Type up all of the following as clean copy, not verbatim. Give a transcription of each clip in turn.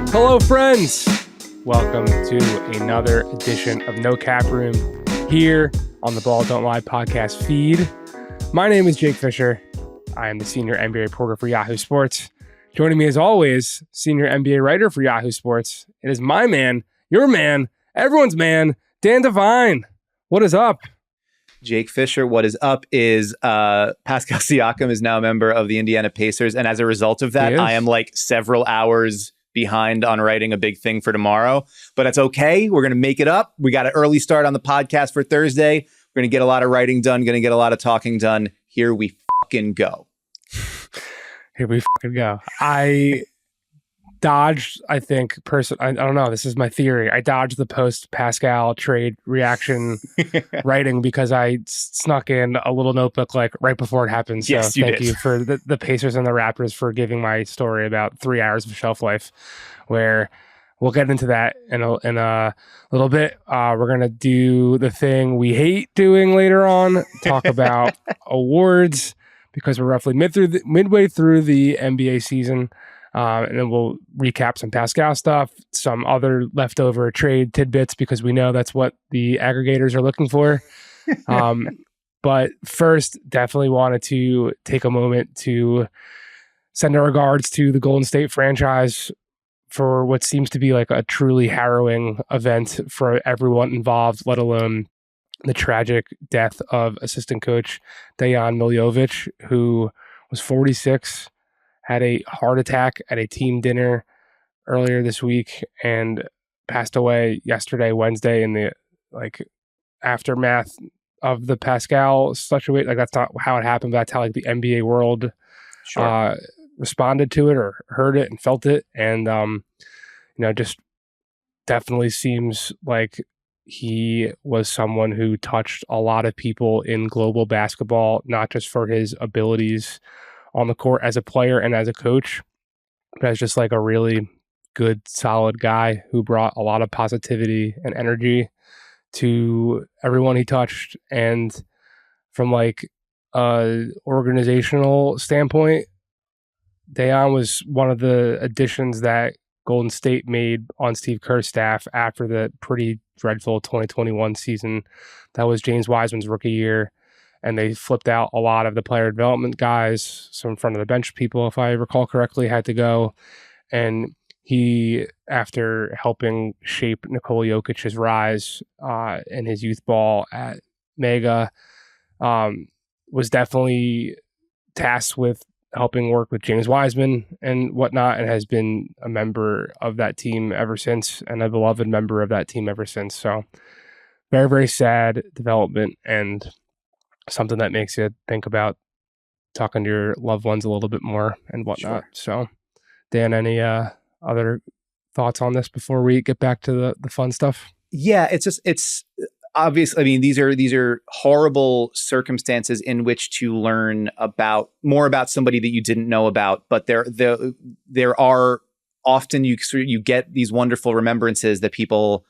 Hello, friends. Welcome to another edition of No Cap Room here on the Ball Don't Lie podcast feed. My name is Jake Fischer. I am the senior NBA reporter for Yahoo Sports. Joining me as always, senior NBA writer for Yahoo Sports. It is my man, your man, everyone's man, Dan Devine. What is up? Jake Fischer, what is up is Pascal Siakam is now a member of the Indiana Pacers. And as a result of that, I am like several hours behind on writing a big thing for tomorrow. But that's okay. We're going to make it up. We got an early start on the podcast for Thursday. We're going to get a lot of writing done, going to get a lot of talking done. Here we fucking go. Here we fucking go. I dodged, I think, I don't know. This is my theory. I dodged the post-Pascal trade reaction writing because I snuck in a little notebook like right before it happened. So yes, thank you for the Pacers and the Raptors for giving my story about 3 hours of shelf life, where we'll get into that in a little bit. We're going to do the thing we hate doing later on, talk about awards, because we're roughly midway through the NBA season. And then we'll recap some Pascal stuff, some other leftover trade tidbits, because we know that's what the aggregators are looking for. But first, definitely wanted to take a moment to send our regards to the Golden State franchise for what seems to be like a truly harrowing event for everyone involved, let alone the tragic death of assistant coach Dejan Milojević, who was 46, had a heart attack at a team dinner earlier this week and passed away yesterday, Wednesday, in the aftermath of the Pascal situation. Like, that's not how it happened, but that's how the NBA world responded to it or heard it and felt it. And just definitely seems like he was someone who touched a lot of people in global basketball, not just for his abilities on the court as a player and as a coach, but as just like a really good, solid guy who brought a lot of positivity and energy to everyone he touched. And from like a organizational standpoint, Dejan was one of the additions that Golden State made on Steve Kerr's staff after the pretty dreadful 2021 season. That was James Wiseman's rookie year. And they flipped out a lot of the player development guys. Some front of the bench people, if I recall correctly, had to go. And he, after helping shape Nikola Jokic's rise in his youth ball at Mega, was definitely tasked with helping work with James Wiseman and whatnot, and has been a member of that team ever since, and a beloved member of that team ever since. So very, very sad development, and something that makes you think about talking to your loved ones a little bit more and whatnot. Sure. So, Dan, any other thoughts on this before we get back to the fun stuff? Yeah, it's obvious. I mean, these are horrible circumstances in which to learn more about somebody that you didn't know about. But there are often you get these wonderful remembrances that people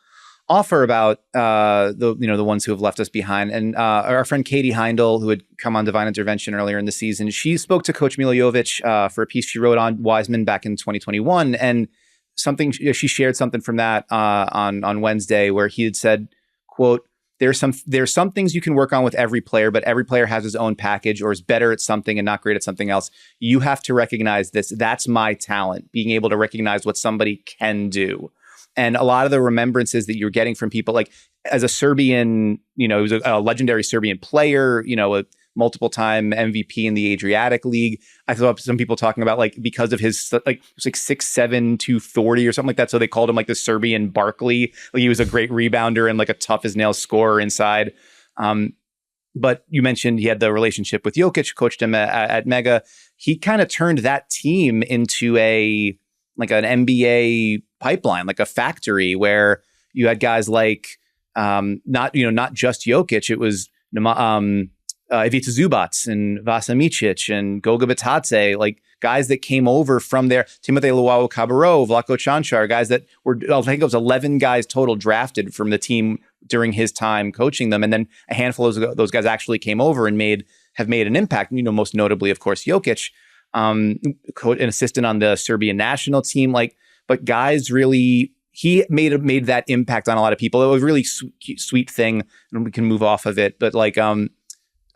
offer about the ones who have left us behind. And our friend Katie Heindel, who had come on Divine Intervention earlier in the season, she spoke to Coach Milojević for a piece she wrote on Wiseman back in 2021. And she shared something from that on Wednesday, where he had said, quote, there's some things you can work on with every player, but every player has his own package or is better at something and not great at something else. You have to recognize this. That's my talent, being able to recognize what somebody can do. And a lot of the remembrances that you're getting from people, like as a Serbian, he was a legendary Serbian player, a multiple-time MVP in the Adriatic League. I saw some people talking about because of his it was 6'7", 240 or something like that. So they called him the Serbian Barkley. He was a great rebounder and a tough as nails scorer inside. But you mentioned he had the relationship with Jokic, coached him at Mega. He kind of turned that team into an NBA pipeline, like a factory where you had guys not just Jokic. It was Ivica Zubac and Vasa Micic and Goga Bitadze, guys that came over from there. Timothy Luwawu-Cabarrot, Vlatko Cancar, guys that were, I think it was 11 guys total drafted from the team during his time coaching them. And then a handful of those guys actually came over and have made an impact, most notably, of course, Jokic, an assistant on the Serbian national team. but guys really, he made that impact on a lot of people. It was a really sweet thing, and we can move off of it. But like Darko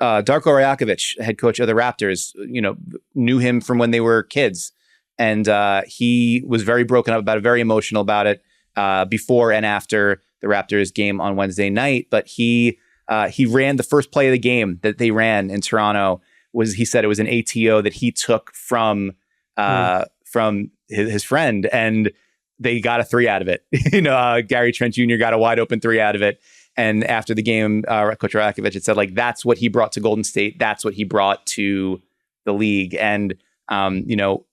Rajakovic, head coach of the Raptors, knew him from when they were kids, and he was very broken up about it, very emotional about it before and after the Raptors game on Wednesday night. But he ran the first play of the game that they ran in Toronto. He said it was an ATO that he took from his friend, and they got a 3 out of it. Gary Trent Jr. got a wide open 3 out of it. And after the game, Coach Rajakovic had said, like, that's what he brought to Golden State. That's what he brought to the league. And, to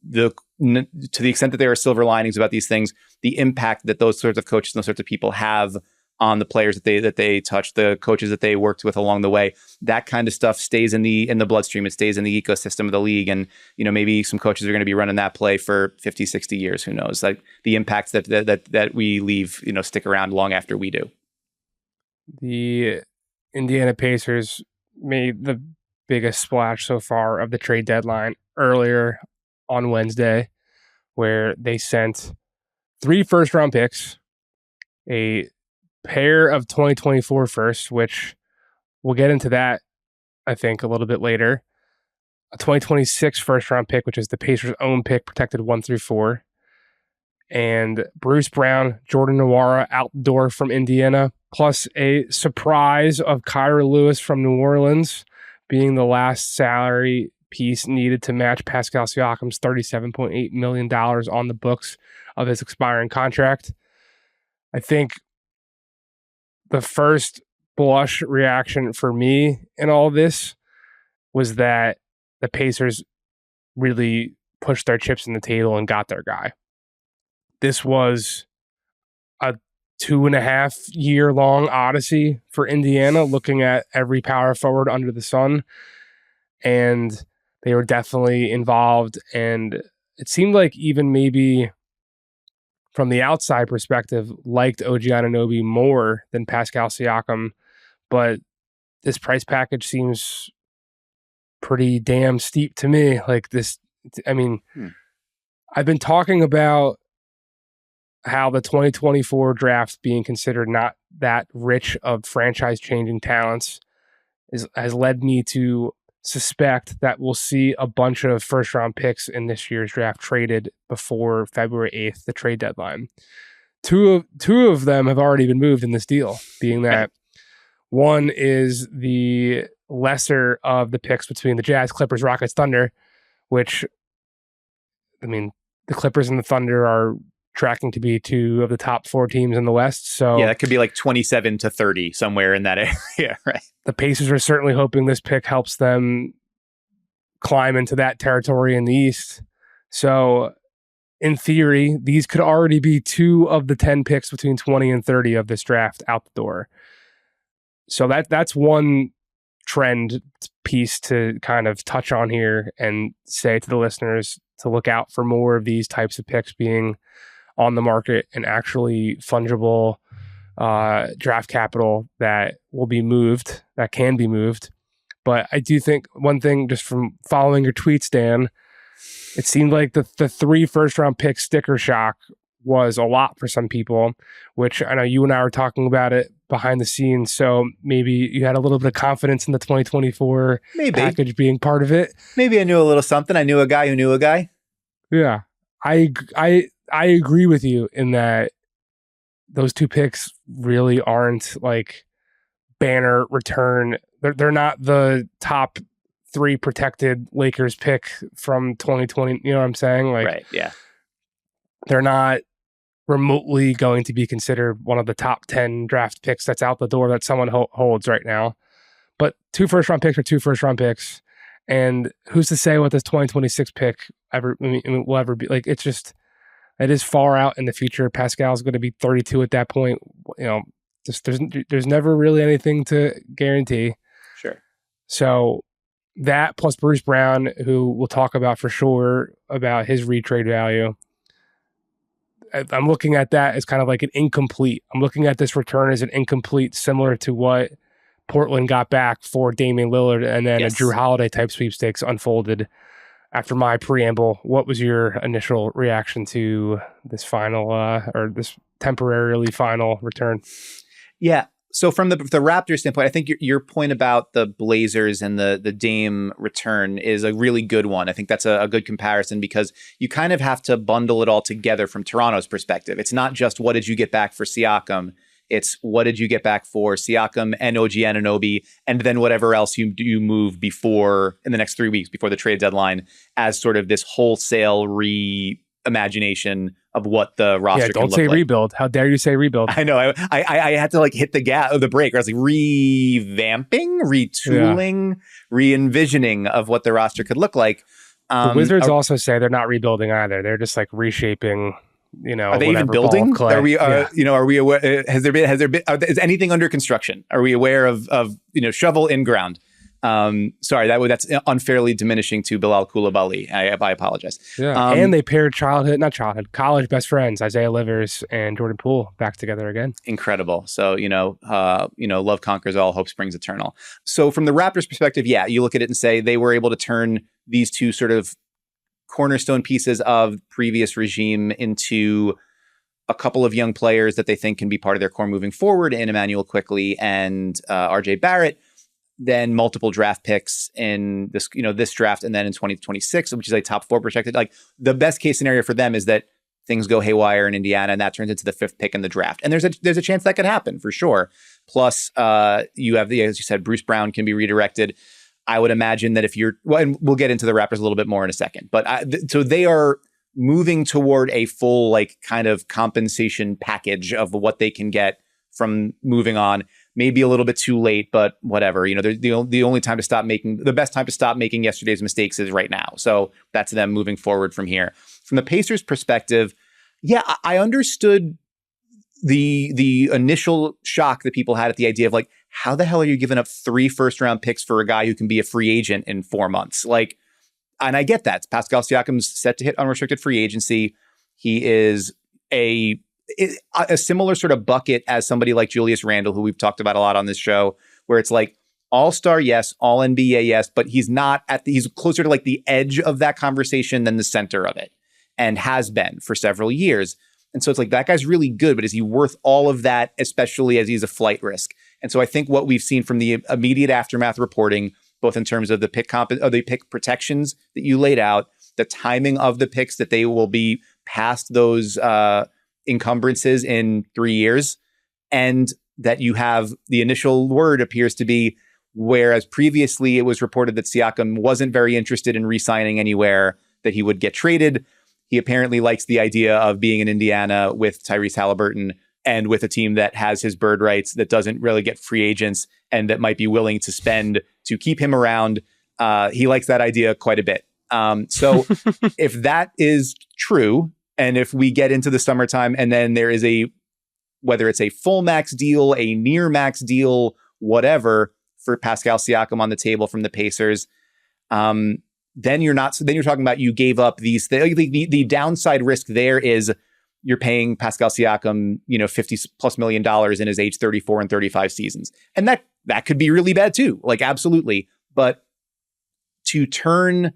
the extent that there are silver linings about these things, the impact that those sorts of coaches and those sorts of people have on the players that they touch, the coaches that they worked with along the way, that kind of stuff stays in the bloodstream. It stays in the ecosystem of the league. And, maybe some coaches are going to be running that play for 50, 60 years. Who knows? Like, the impacts that we leave, stick around long after we do. The Indiana Pacers made the biggest splash so far of the trade deadline earlier on Wednesday, where they sent 3 first-round picks, a pair of 2024 firsts, which we'll get into that, I think, a little bit later, a 2026 first-round pick, which is the Pacers' own pick, protected 1 through 4, and Bruce Brown, Jordan Nwora out the door from Indiana, plus a surprise of Kyra Lewis from New Orleans being the last salary piece needed to match Pascal Siakam's $37.8 million on the books of his expiring contract. I think the first blush reaction for me in all this was that the Pacers really pushed their chips in the table and got their guy. This was a 2.5-year-long odyssey for Indiana, looking at every power forward under the sun. And they were definitely involved. And it seemed like even maybe from the outside perspective, liked OG Anunoby more than Pascal Siakam. But this price package seems pretty damn steep to me. Like this, I mean, I've been talking about how the 2024 draft being considered not that rich of franchise-changing talents has led me to suspect that we'll see a bunch of first-round picks in this year's draft traded before February 8th, the trade deadline. Two of them have already been moved in this deal, being that one is the lesser of the picks between the Jazz, Clippers, Rockets, Thunder, which, I mean, the Clippers and the Thunder are tracking to be 2 of the top 4 teams in the West. So yeah, that could be like 27-30 somewhere in that area, right? The Pacers are certainly hoping this pick helps them climb into that territory in the East. So in theory, these could already be 2 of the 10 picks between 20 and 30 of this draft out the door. So that's one trend piece to kind of touch on here and say to the listeners to look out for more of these types of picks being on the market and actually fungible draft capital that will be moved, that can be moved. But I do think one thing, just from following your tweets, Dan, it seemed like the 3 first-round pick sticker shock was a lot for some people, which I know you and I were talking about it behind the scenes. So maybe you had a little bit of confidence in the 2024 package being part of it. Maybe I knew a little something. I knew a guy who knew a guy. Yeah. I agree with you in that those 2 picks really aren't like banner return. They're not the top 3 protected Lakers pick from 2020. You know what I'm saying? Like, right. Yeah. They're not remotely going to be considered one of the top 10 draft picks that's out the door that someone holds right now. But 2 first-round picks are 2 first-round picks. And who's to say what this 2026 pick will ever be? Like, it's just, it is far out in the future. Pascal's going to be 32 at that point. Just there's never really anything to guarantee. Sure. So that plus Bruce Brown, who we'll talk about for sure about his retrade value. I'm looking at that as kind of like an incomplete. I'm looking at this return as an incomplete, similar to what Portland got back for Damian Lillard, and then a Drew Holiday type sweepstakes unfolded after my preamble, what was your initial reaction to this final or this temporarily final return? Yeah. So from the Raptors standpoint, I think your point about the Blazers and the Dame return is a really good one. I think that's a good comparison because you kind of have to bundle it all together from Toronto's perspective. It's not just what did you get back for Siakam. It's what did you get back for Siakam and OG Anunoby, and then whatever else you move before in the next 3 weeks before the trade deadline as sort of this wholesale reimagination of what the roster can don't look say like. rebuild. How dare you say rebuild? I know. I had to like hit the break. I was like revamping, retooling, re-envisioning of what the roster could look like. The Wizards also say they're not rebuilding either. They're just like reshaping. Are they even building? Are we? Are we aware? Has there been? Is anything under construction? Are we aware of shovel in ground? Sorry, that's unfairly diminishing to Bilal Coulibaly. I apologize. Yeah, and they paired college best friends Isaiah Livers and Jordan Poole back together again. Incredible. So love conquers all, hope springs eternal. So from the Raptors' perspective, yeah, you look at it and say they were able to turn these two sort of cornerstone pieces of previous regime into a couple of young players that they think can be part of their core moving forward in Emmanuel Quickley and RJ Barrett. Then multiple draft picks in this draft, and then in 2026, which is a top 4 projected. Like the best case scenario for them is that things go haywire in Indiana, and that turns into the 5th pick in the draft. And there's a chance that could happen for sure. Plus, you have as you said, Bruce Brown can be redirected. I would imagine that and we'll get into the Raptors a little bit more in a second, but so they are moving toward a full like kind of compensation package of what they can get from moving on. Maybe a little bit too late, but whatever. The only time to stop making the best time to stop making yesterday's mistakes is right now. So that's them moving forward from here. From the Pacers' perspective, yeah, I understood the initial shock that people had at the idea of like, how the hell are you giving up 3 first-round picks for a guy who can be a free agent in 4 months? Like, and I get that. Pascal Siakam's set to hit unrestricted free agency. He is a similar sort of bucket as somebody like Julius Randle, who we've talked about a lot on this show, where it's like all-star, yes, all NBA, yes, but he's closer to like the edge of that conversation than the center of it, and has been for several years. And so it's like, that guy's really good, but is he worth all of that, especially as he's a flight risk? And so I think what we've seen from the immediate aftermath reporting, both in terms of the pick protections that you laid out, the timing of the picks, that they will be past those encumbrances in 3 years, and that you have the initial word appears to be, whereas previously it was reported that Siakam wasn't very interested in re-signing anywhere, that he would get traded. He apparently likes the idea of being in Indiana with Tyrese Halliburton and with a team that has his bird rights, that doesn't really get free agents, and that might be willing to spend to keep him around. He likes that idea quite a bit. So if that is true, and if we get into the summertime and then there is whether it's a full max deal, a near max deal, whatever, for Pascal Siakam on the table from the Pacers, then you're talking about you gave up these things. The downside risk there is you're paying Pascal Siakam, $50+ million in his age 34 and 35 seasons. And that could be really bad too. Like, absolutely. But to turn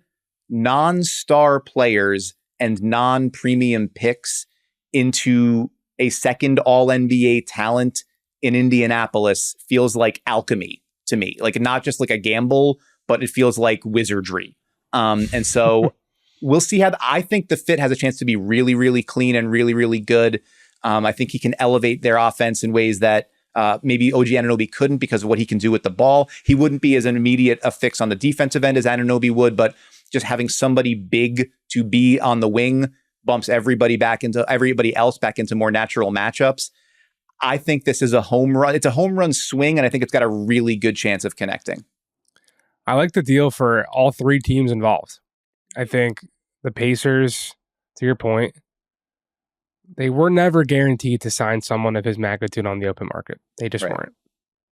non-star players and non-premium picks into a second all-NBA talent in Indianapolis feels like alchemy to me. Like, not just like a gamble, but it feels like wizardry. And so we'll see how I think the fit has a chance to be really, really clean and really, really good. I think he can elevate their offense in ways that maybe OG Anunoby couldn't, because of what he can do with the ball. He wouldn't be as an immediate a fix on the defensive end as Anunoby would, but just having somebody big to be on the wing bumps everybody else back into more natural matchups. I think this is a home run. It's a home run swing, and I think it's got a really good chance of connecting. I like the deal for all 3 teams involved. I think the Pacers, to your point, they were never guaranteed to sign someone of his magnitude on the open market. They just weren't.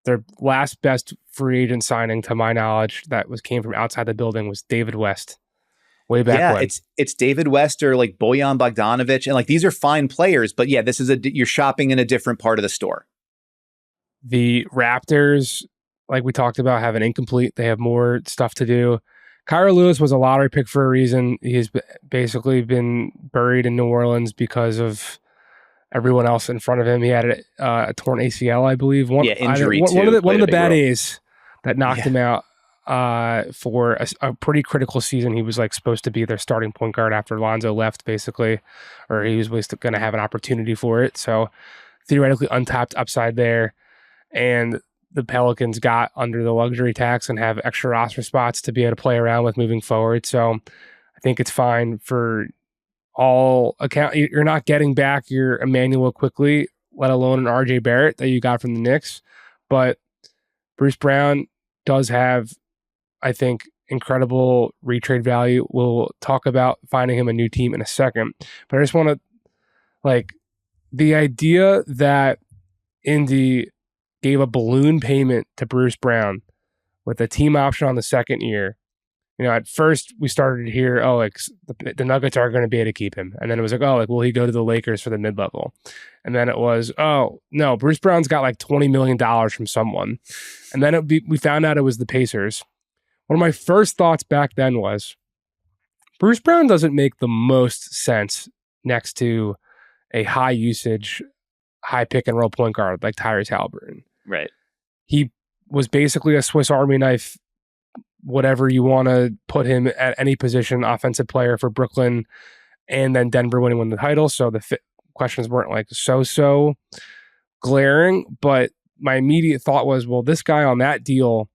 Their last best free agent signing, to my knowledge, came from outside the building, was David West. Way back when. It's David West or like Bojan Bogdanovic, and like, these are fine players, but yeah, this is you're shopping in a different part of the store. The Raptors, like we talked about, have an incomplete. They have more stuff to do. Kyra Lewis was a lottery pick for a reason. He's basically been buried in New Orleans because of everyone else in front of him. He had a torn ACL, I believe. Injury one too. One of the bad A's that knocked him out for a pretty critical season. He was like supposed to be their starting point guard after Lonzo left, basically, or he was going to have an opportunity for it. So theoretically untapped upside there. And the Pelicans got under the luxury tax and have extra roster spots to be able to play around with moving forward. So I think it's fine for all account. You're not getting back your Emmanuel quickly, let alone an RJ Barrett that you got from the Knicks. But Bruce Brown does have, I think, incredible retrade value. We'll talk about finding him a new team in a second. But I just want to, like, the idea that Indy gave a balloon payment to Bruce Brown with a team option on the second year. You know, at first we started to hear, the Nuggets are going to be able to keep him. And then it was like, will he go to the Lakers for the mid-level? And then it was, no, Bruce Brown's got like $20 million from someone. And then we found out it was the Pacers. One of my first thoughts back then was, Bruce Brown doesn't make the most sense next to a high usage, high pick and roll point guard like Tyrese Haliburton. Right. He was basically a Swiss Army knife, whatever you want to put him at any position, offensive player for Brooklyn and then Denver when he won the title. So the questions weren't like so glaring, but my immediate thought was, well, this guy on that deal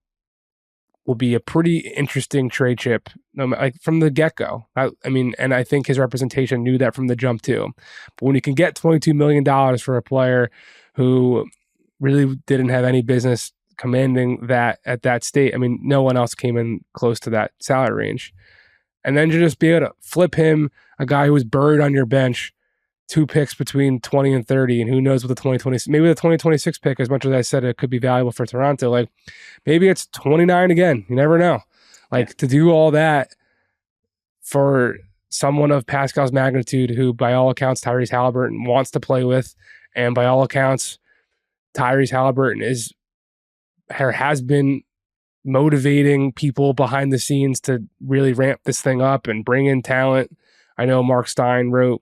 will be a pretty interesting trade chip, like from the get-go. And I think his representation knew that from the jump too. But when you can get $22 million for a player who really didn't have any business commanding that at that state, no one else came in close to that salary range. And then to just be able to flip him, a guy who was buried on your bench, 2 picks between 20 and 30, and who knows what the 2020, maybe the 2026 pick, as much as I said it could be valuable for Toronto, like maybe it's 29 again. You never know. To do all that for someone of Pascal's magnitude, who by all accounts Tyrese Haliburton wants to play with, and by all accounts Tyrese Haliburton has been motivating people behind the scenes to really ramp this thing up and bring in talent. I know Mark Stein wrote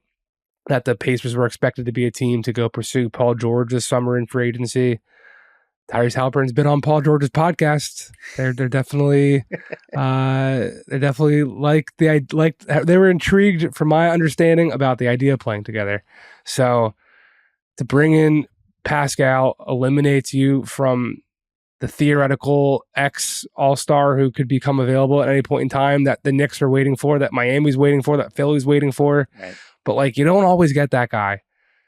that the Pacers were expected to be a team to go pursue Paul George this summer in free agency. Tyrese Haliburton's been on Paul George's podcast. They're definitely they were intrigued, from my understanding, about the idea of playing together. So to bring in Pascal eliminates you from the theoretical ex all-star who could become available at any point in time that the Knicks are waiting for, that Miami's waiting for, that Philly's waiting for. Right. But you don't always get that guy.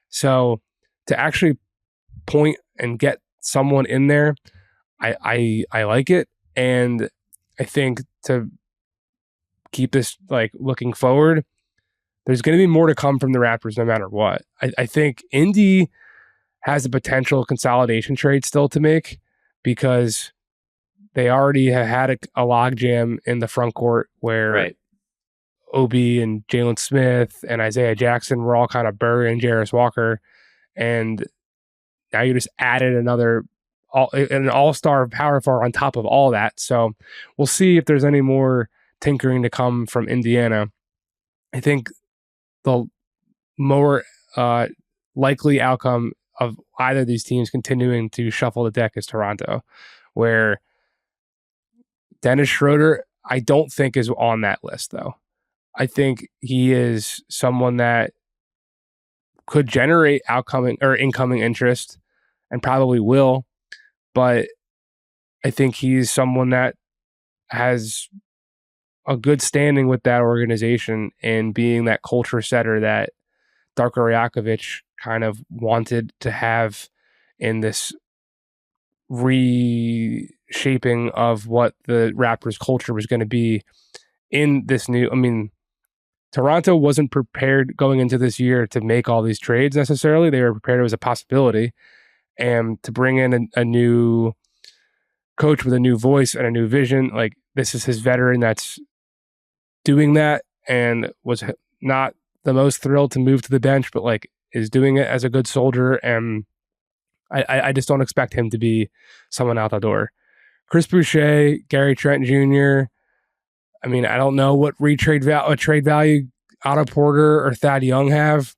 So to actually point and get someone in there, I like it. And I think to keep this looking forward, there's going to be more to come from the Raptors no matter what. I think Indy has a potential consolidation trade still to make, because they already have had a logjam in the front court where Obi and Jalen Smith and Isaiah Jackson were all kind of burying Jarris Walker. And now you just added an all-star power forward on top of all that. So we'll see if there's any more tinkering to come from Indiana. I think the more likely outcome of either of these teams continuing to shuffle the deck is Toronto, where Dennis Schroeder, I don't think is on that list, though. I think he is someone that could generate outcoming or incoming interest, and probably will, but I think he's someone that has a good standing with that organization and being that culture setter that Darko Rajakovic kind of wanted to have in this reshaping of what the Raptors culture was going to be in this new, Toronto wasn't prepared going into this year to make all these trades necessarily. They were prepared it was a possibility. And to bring in a new coach with a new voice and a new vision, this is his veteran that's doing that, and was not the most thrilled to move to the bench, but is doing it as a good soldier. And I just don't expect him to be someone out the door. Chris Boucher, Gary Trent Jr., I mean, I don't know what trade value Otto Porter or Thad Young have.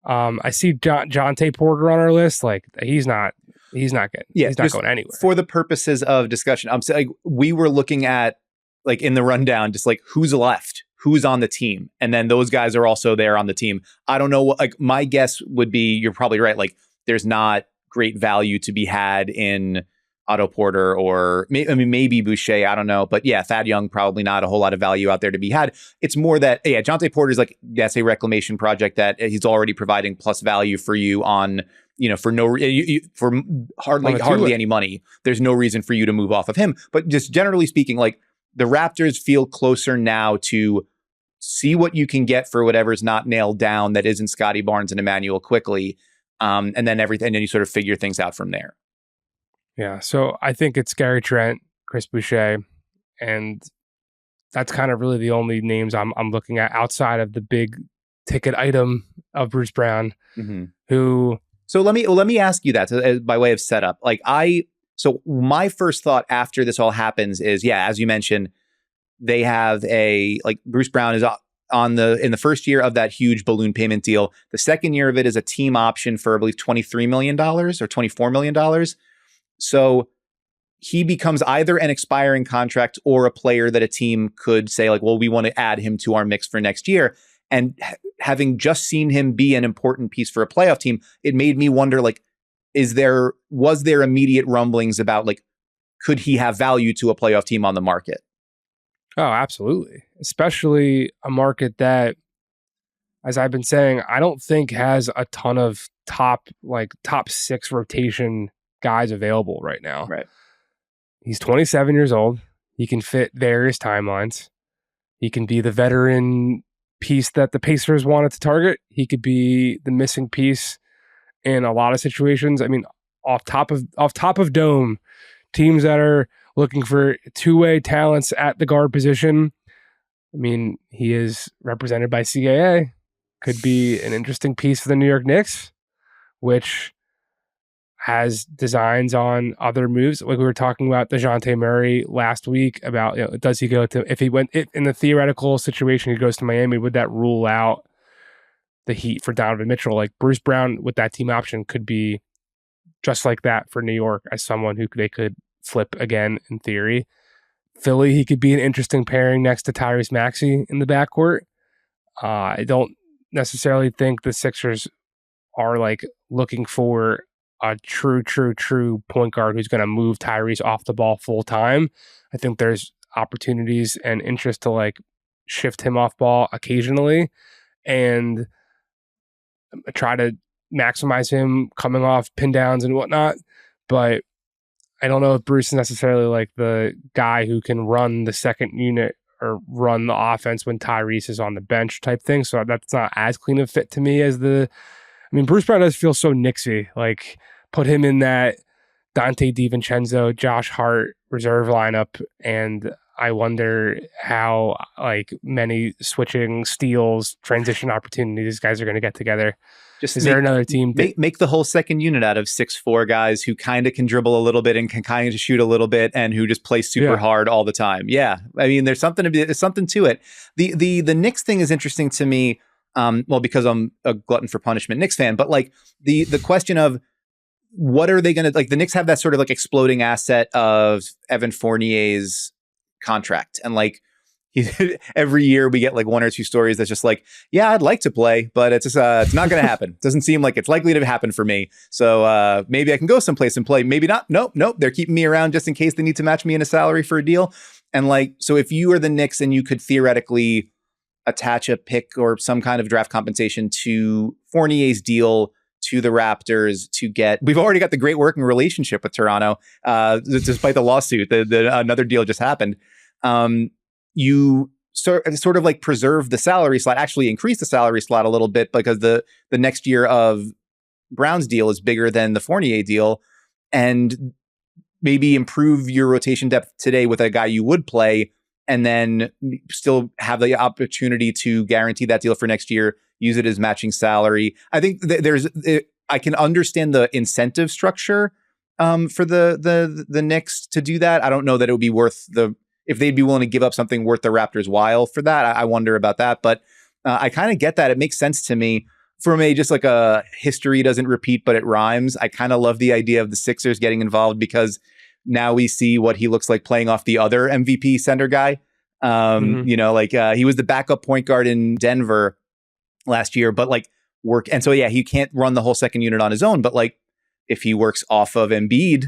I see Jonte Porter on our list. Like he's not good. Yeah, he's not going anywhere. For the purposes of discussion, I'm saying like, we were looking at like in the rundown, just like who's left, who's on the team, and then those guys are also there on the team. I don't know what. Like my guess would be, you're probably right. Like there's not great value to be had in Otto Porter or maybe Boucher. I don't know, but yeah, Thad Young probably not a whole lot of value out there to be had. It's more that Jonte Porter's like that's a reclamation project that he's already providing plus value for you on. For for hardly any money. There's no reason for you to move off of him. But just generally speaking, like the Raptors feel closer now to see what you can get for whatever's not nailed down that isn't Scotty Barnes and Emmanuel Quickley, and then everything. And then you sort of figure things out from there. Yeah, so I think it's Gary Trent, Chris Boucher, and that's kind of really the only names I'm looking at outside of the big ticket item of Bruce Brown, who. So let me ask you that by way of setup. So my first thought after this all happens is, as you mentioned, they have Bruce Brown is in the first year of that huge balloon payment deal. The second year of it is a team option for I believe $23 million or $24 million. So he becomes either an expiring contract or a player that a team could say like, well, we want to add him to our mix for next year. And having just seen him be an important piece for a playoff team, it made me wonder, like, was there immediate rumblings about, like, could he have value to a playoff team on the market? Oh, absolutely. Especially a market that, as I've been saying, I don't think has a ton of top 6 rotation guys available right now. Right. He's 27 years old. He can fit various timelines. He can be the veteran piece that the Pacers wanted to target. He could be the missing piece in a lot of situations. I mean, off top of dome, teams that are looking for two-way talents at the guard position. I mean, he is represented by CAA. Could be an interesting piece for the New York Knicks, which has designs on other moves. Like we were talking about DeJounte Murray last week about, does he go to, if in the theoretical situation, he goes to Miami, would that rule out the Heat for Donovan Mitchell? Like Bruce Brown with that team option could be just like that for New York as someone who they could flip again in theory. Philly, he could be an interesting pairing next to Tyrese Maxey in the backcourt. I don't necessarily think the Sixers are like looking for a true point guard who's going to move Tyrese off the ball full time. I think there's opportunities and interest to like shift him off ball occasionally and try to maximize him coming off pin downs and whatnot. But I don't know if Bruce is necessarily like the guy who can run the second unit or run the offense when Tyrese is on the bench type thing. So that's not as clean a fit to me as Bruce Brown does feel so Knicksy. Like, put him in that Dante DiVincenzo, Josh Hart reserve lineup, and I wonder how like many switching steals, transition opportunities these guys are going to get together. Is there another team? Make the whole second unit out of 6'4" guys who kind of can dribble a little bit and can kind of shoot a little bit and who just play super hard all the time. Yeah, I mean, there's something to it. The Knicks thing is interesting to me. Because I'm a glutton for punishment Knicks fan, but like the question of what are they going to, like the Knicks have that sort of like exploding asset of Evan Fournier's contract. And like every year we get like one or two stories that's just like, yeah, I'd like to play, but it's just, it's not going to happen. Doesn't seem like it's likely to happen for me. So maybe I can go someplace and play. Maybe not. Nope. They're keeping me around just in case they need to match me in a salary for a deal. And like, so if you are the Knicks and you could theoretically attach a pick or some kind of draft compensation to Fournier's deal to the Raptors to get, we've already got the great working relationship with Toronto, despite the lawsuit, another deal just happened. You sort of like preserve the salary slot, actually increase the salary slot a little bit because the next year of Brown's deal is bigger than the Fournier deal, and maybe improve your rotation depth today with a guy you would play, and then still have the opportunity to guarantee that deal for next year, use it as matching salary. I think I can understand the incentive structure for the Knicks to do that. I don't know that it would be worth the if they'd be willing to give up something worth the Raptors' while for that. I wonder about that, but I kind of get that. It makes sense to me. From just like a history doesn't repeat, but it rhymes. I kind of love the idea of the Sixers getting involved because now we see what he looks like playing off the other MVP center guy. He was the backup point guard in Denver last year, but like and so he can't run the whole second unit on his own, but like if he works off of Embiid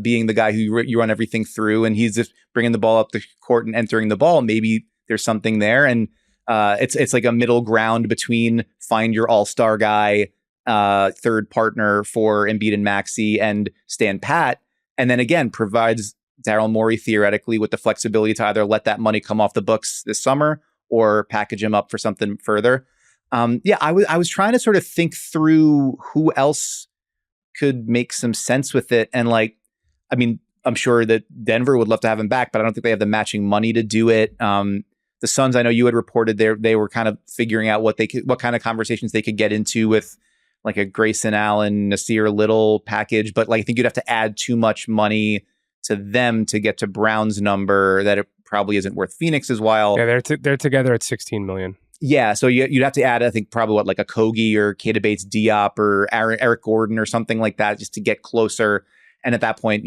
being the guy who you run everything through and he's just bringing the ball up the court and entering the ball, maybe there's something there. And it's like a middle ground between find your all-star guy, third partner for Embiid and Maxey, and stand pat. And then again, provides Daryl Morey theoretically with the flexibility to either let that money come off the books this summer or package him up for something further. I was trying to sort of think through who else could make some sense with it. And I'm sure that Denver would love to have him back, but I don't think they have the matching money to do it. The Suns, I know you had reported they were kind of figuring out what kind of conversations they could get into with like a Grayson Allen, Nasir Little package. But like, I think you'd have to add too much money to them to get to Brown's number that it probably isn't worth Phoenix's while. Yeah, they're together at 16 million. Yeah, so you'd have to add, I think, probably like a Kogi or Keita Bates Diop or Eric Gordon or something like that just to get closer. And at that point,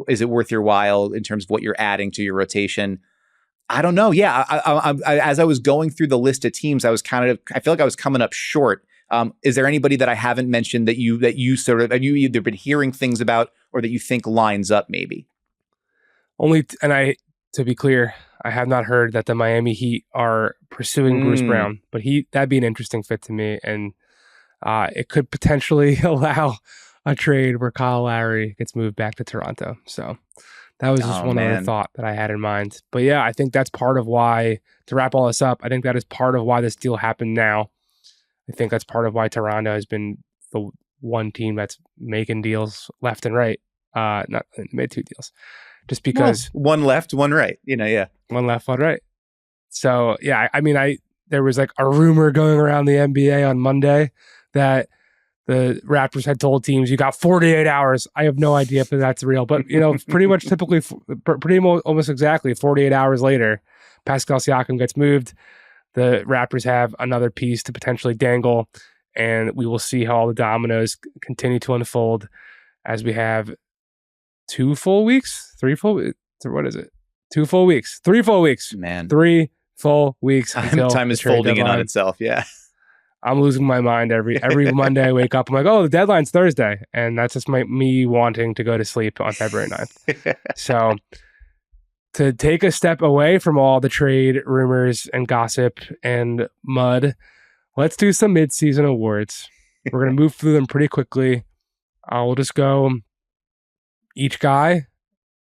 is it worth your while in terms of what you're adding to your rotation? I don't know. Yeah, I as I was going through the list of teams, I feel like I was coming up short. Is there anybody that I haven't mentioned that you sort of have you either been hearing things about or that you think lines up maybe? To be clear, I have not heard that the Miami Heat are pursuing Bruce Brown, but that'd be an interesting fit to me, and it could potentially allow a trade where Kyle Lowry gets moved back to Toronto. So. That was just one other thought that I had in mind. But yeah, I think that's part of why, to wrap all this up, I think that is part of why this deal happened now. I think that's part of why Toronto has been the one team that's making deals left and right. Not made two deals. Just because... one left, one right. Yeah. One left, one right. So yeah, there was like a rumor going around the NBA on Monday that the Raptors had told teams, you got 48 hours. I have no idea if that's real, but pretty much almost exactly 48 hours later, Pascal Siakam gets moved. The Raptors have another piece to potentially dangle, and we will see how all the dominoes continue to unfold as we have 3 full weeks. 3 full weeks. Man. 3 full weeks. Time is folding in on itself. Yeah. I'm losing my mind every Monday I wake up. I'm like, oh, the deadline's Thursday. And that's just me wanting to go to sleep on February 9th. So to take a step away from all the trade rumors and gossip and mud, let's do some midseason awards. We're going to move through them pretty quickly. We'll just go each guy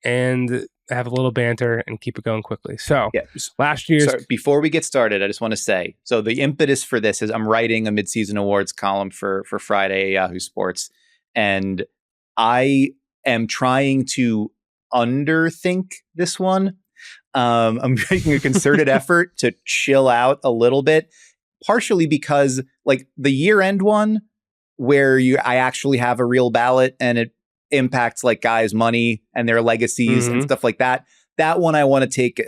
and have a little banter and keep it going quickly. So last year's... Sorry, before we get started, I just want to say, so the impetus for this is I'm writing a midseason awards column for Friday at Yahoo Sports. And I am trying to underthink this one. I'm making a concerted effort to chill out a little bit, partially because like the year-end one where I actually have a real ballot and it impacts like guys' money and their legacies and stuff like that. That one I want to take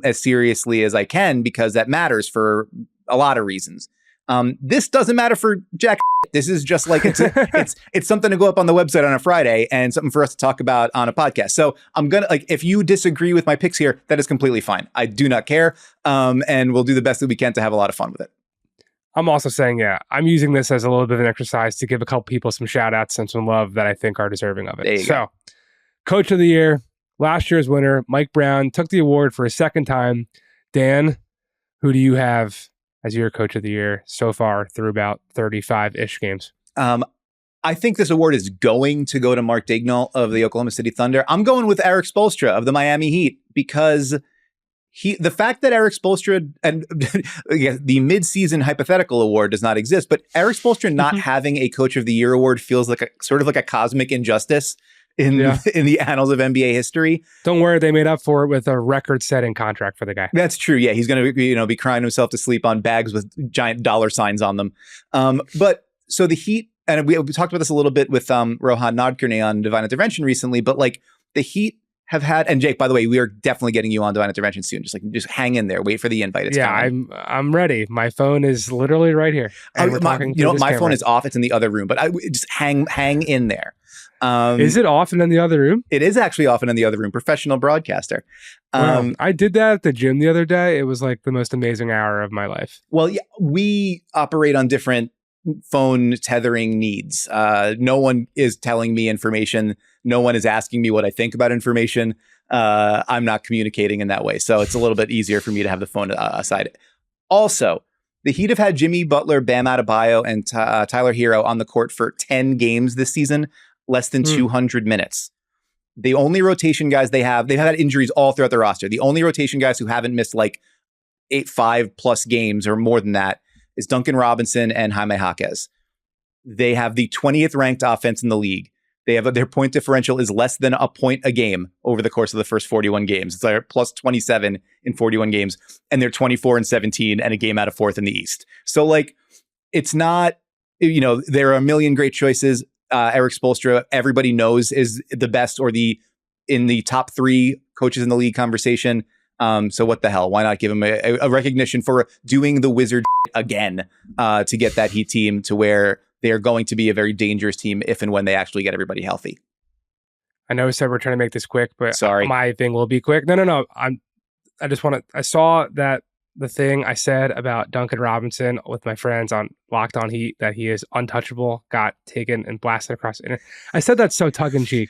as seriously as I can because that matters for a lot of reasons. This doesn't matter for jack. This is just like it's something to go up on the website on a Friday and something for us to talk about on a podcast. So I'm gonna if you disagree with my picks here, that is completely fine. I do not care, and we'll do the best that we can to have a lot of fun with it. I'm also saying, I'm using this as a little bit of an exercise to give a couple people some shout outs and some love that I think are deserving of it. So, Coach of the Year, last year's winner, Mike Brown, took the award for a second time. Dan, who do you have as your Coach of the Year so far through about 35-ish games? I think this award is going to go to Mark Daigneault of the Oklahoma City Thunder. I'm going with Eric Spoelstra of the Miami Heat because the fact that Eric Spoelstra and the mid-season hypothetical award does not exist, but Eric Spoelstra not having a Coach of the Year award feels like sort of like a cosmic injustice in the annals of NBA history. Don't worry, they made up for it with a record-setting contract for the guy. That's true. Yeah, he's going to be crying himself to sleep on bags with giant dollar signs on them. But so the Heat, and we talked about this a little bit with Rohan Nadkarni on Divine Intervention recently, but like the Heat have had, and Jake, by the way, we are definitely getting you on Divine Intervention soon. Just hang in there. Wait for the invite. It's coming. I'm ready. My phone is literally right here. My phone is off. It's in the other room, but I just hang in there. Is it off and in the other room? It is actually off and in the other room. Professional broadcaster. I did that at the gym the other day. It was like the most amazing hour of my life. Well, yeah, we operate on different phone tethering needs. No one is telling me information. No one is asking me what I think about information. I'm not communicating in that way. So it's a little bit easier for me to have the phone aside. Also, the Heat have had Jimmy Butler, Bam Adebayo, and Tyler Hero on the court for 10 games this season, less than 200 minutes. The only rotation guys they've had injuries all throughout the roster. The only rotation guys who haven't missed like 5+ games or more than that is Duncan Robinson and Jaime Jaquez. They have the 20th ranked offense in the league. Their point differential is less than a point a game over the course of the first 41 games. It's like plus 27 in 41 games, and they're 24-17 and a game out of fourth in the East. So like, it's not, there are a million great choices. Eric Spoelstra, everybody knows, is the best or in the top 3 coaches in the league conversation. So what the hell? Why not give him a recognition for doing the wizard again to get that Heat team to where they are going to be a very dangerous team if and when they actually get everybody healthy. I know we said we're trying to make this quick, but sorry, my thing will be quick. No. I saw that the thing I said about Duncan Robinson with my friends on Locked On Heat, that he is untouchable, got taken and blasted across the internet. I said that so tongue in cheek.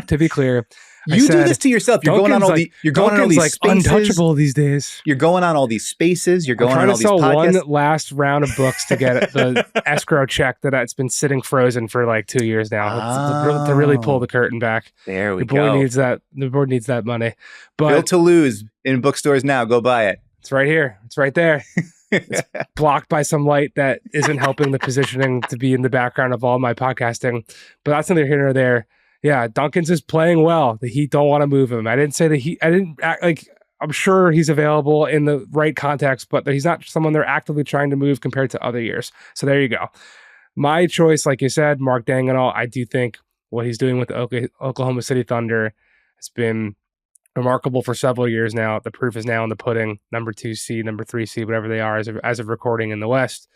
To be clear. You do this to yourself. You're going on all these spaces. Untouchable these days. You're going on all these spaces. You're going on all these podcasts. I'm trying to sell one last round of books to get the escrow check that's been sitting frozen for like 2 years now to really pull the curtain back. There we go. The board needs that money. But Built to Lose in bookstores now. Go buy it. It's right here. It's right there. It's blocked by some light that isn't helping the positioning to be in the background of all my podcasting. But that's neither here nor there. Yeah, Duncan's is playing well. The Heat don't want to move him. I didn't say the Heat. I didn't act like, I'm sure he's available in the right context, but he's not someone they're actively trying to move compared to other years. So there you go. My choice, like you said, Mark Daigneault. I do think what he's doing with the Oklahoma City Thunder has been remarkable for several years now. The proof is now in the pudding. Number 2 seed, number 3 seed, whatever they are as of recording in the West,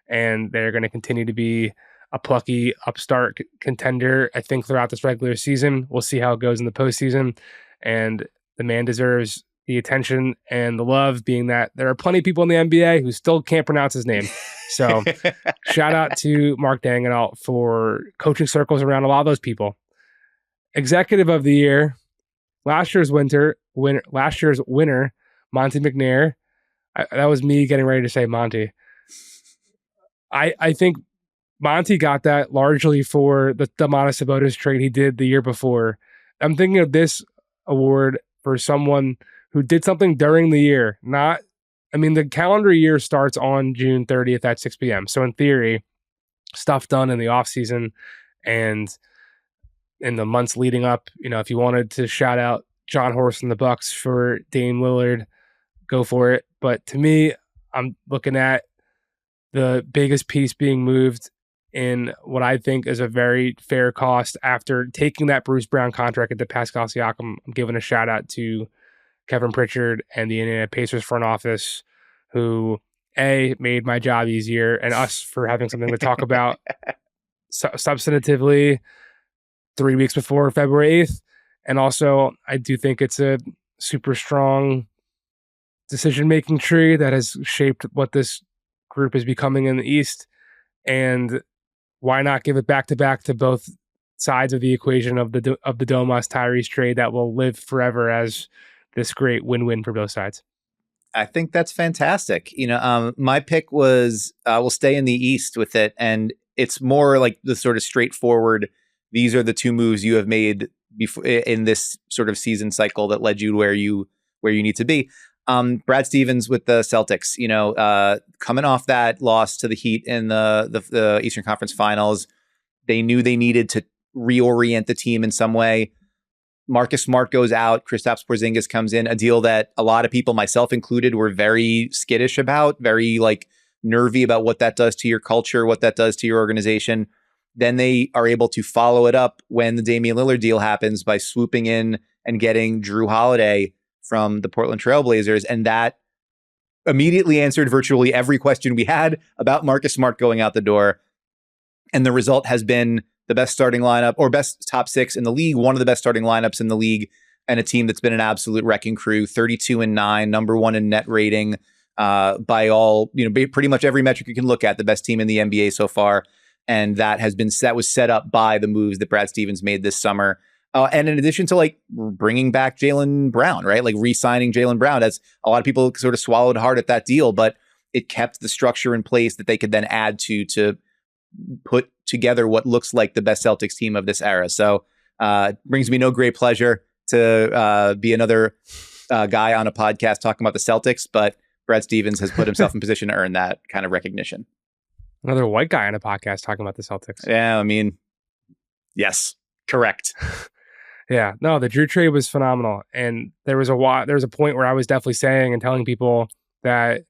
and they're going to continue to be a plucky upstart contender, I think, throughout this regular season. We'll see how it goes in the postseason. And the man deserves the attention and the love, being that there are plenty of people in the NBA who still can't pronounce his name. So shout out to Mark Daigneault for coaching circles around a lot of those people. Executive of the year, last year's winner, Monty McNair. That was me getting ready to say Monty. I think Monty got that largely for the Domantas Sabonis trade he did the year before. I'm thinking of this award for someone who did something during the year. The calendar year starts on June 30th at 6 p.m. So in theory, stuff done in the offseason and in the months leading up, if you wanted to shout out John Horst and the Bucks for Dame Lillard, go for it. But to me, I'm looking at the biggest piece being moved in what I think is a very fair cost after taking that Bruce Brown contract into Pascal Siakam. I'm giving a shout out to Kevin Pritchard and the Indiana Pacers front office, who made my job easier, and us for having something to talk about substantively 3 weeks before February 8th. And also, I do think it's a super strong decision-making tree that has shaped what this group is becoming in the East. And why not give it back-to-back to both sides of the equation of the Domas Tyrese trade that will live forever as this great win-win for both sides? I think that's fantastic. My pick was we'll stay in the East with it, and it's more like the sort of straightforward. These are the 2 moves you have made before in this sort of season cycle that led you where you need to be. Brad Stevens with the Celtics, coming off that loss to the Heat in the Eastern Conference Finals, they knew they needed to reorient the team in some way. Marcus Smart goes out. Kristaps Porzingis comes in, a deal that a lot of people, myself included, were very skittish about, very nervy about what that does to your culture, what that does to your organization. then they are able to follow it up when the Damian Lillard deal happens by swooping in and getting Drew Holiday from the Portland Trailblazers. And that immediately answered virtually every question we had about Marcus Smart going out the door. And the result has been the best starting lineup, or best top six in the league, one of the best starting lineups in the league, and a team that's been an absolute wrecking crew, 32-9, number one in net rating, by all, pretty much every metric you can look at, the best team in the NBA so far. And that was set up by the moves that Brad Stevens made this summer. And in addition to like bringing back Jaylen Brown, right? Like re-signing Jaylen Brown, as a lot of people sort of swallowed hard at that deal, but it kept the structure in place that they could then add to put together what looks like the best Celtics team of this era. So it brings me no great pleasure to be another guy on a podcast talking about the Celtics, but Brad Stevens has put himself in position to earn that kind of recognition. Another white guy on a podcast talking about the Celtics. Yeah, I mean, yes, correct. Yeah, no, the Drew trade was phenomenal, and there was a point where I was definitely saying and telling people that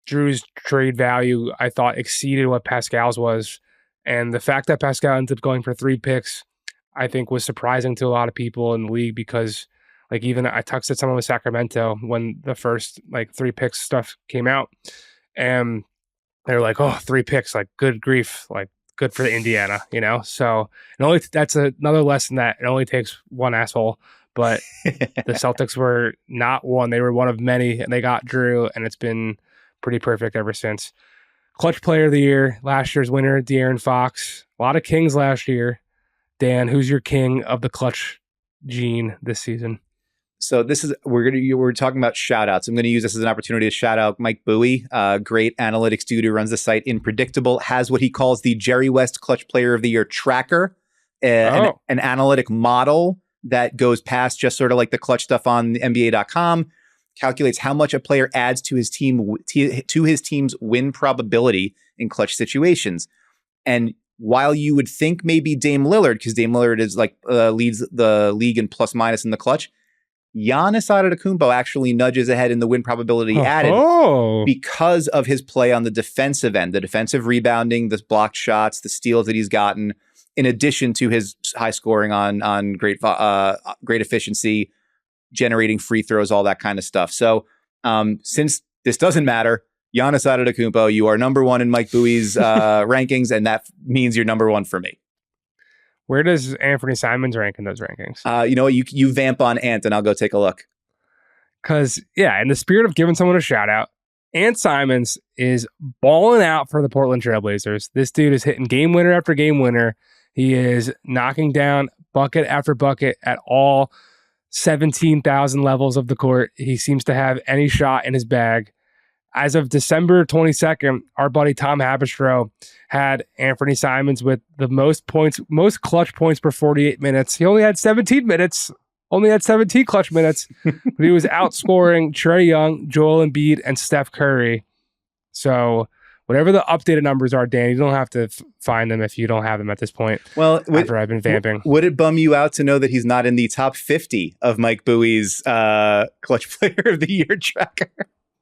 Drew's trade value I thought exceeded what Pascal's was, and the fact that Pascal ended up going for 3 picks, I think, was surprising to a lot of people in the league, because like even I texted someone with Sacramento when the first like 3 picks stuff came out, and they were like, "Oh, 3 picks, like good grief, like." Good for Indiana, So that's another lesson that it only takes one asshole. But the Celtics were not one; they were one of many, and they got Drew, and it's been pretty perfect ever since. Clutch Player of the Year, last year's winner, De'Aaron Fox. A lot of kings last year. Dan, who's your king of the clutch gene this season? So we're talking about shout outs. I'm going to use this as an opportunity to shout out Mike Bowie, great analytics dude who runs the site Inpredictable, has what he calls the Jerry West Clutch Player of the Year tracker, an analytic model that goes past just sort of like the clutch stuff on NBA.com, calculates how much a player adds to his team's win probability in clutch situations. And while you would think maybe Dame Lillard, because Dame Lillard is like leads the league in plus minus in the clutch, Giannis Antetokounmpo actually nudges ahead in the win probability added because of his play on the defensive end, the defensive rebounding, the blocked shots, the steals that he's gotten, in addition to his high scoring on great efficiency, generating free throws, all that kind of stuff. So since this doesn't matter, Giannis Antetokounmpo, you are number one in Mike Bowie's rankings, and that means you're number one for me. Where does Anthony Simons rank in those rankings? You know what? You vamp on Ant, and I'll go take a look. Because, yeah, in the spirit of giving someone a shout out, Ant Simons is balling out for the Portland Trailblazers. This dude is hitting game winner after game winner. He is knocking down bucket after bucket at all 17,000 levels of the court. He seems to have any shot in his bag. As of December 22nd, our buddy Tom Haberstroh had Anthony Simons with the most clutch points per 48 minutes. He only had 17 clutch minutes, but he was outscoring Trae Young, Joel Embiid, and Steph Curry. So whatever the updated numbers are, Dan, you don't have to find them if you don't have them at this point. Well, after I've been vamping. Would it bum you out to know that he's not in the top 50 of Mike Bowie's Clutch Player of the Year tracker?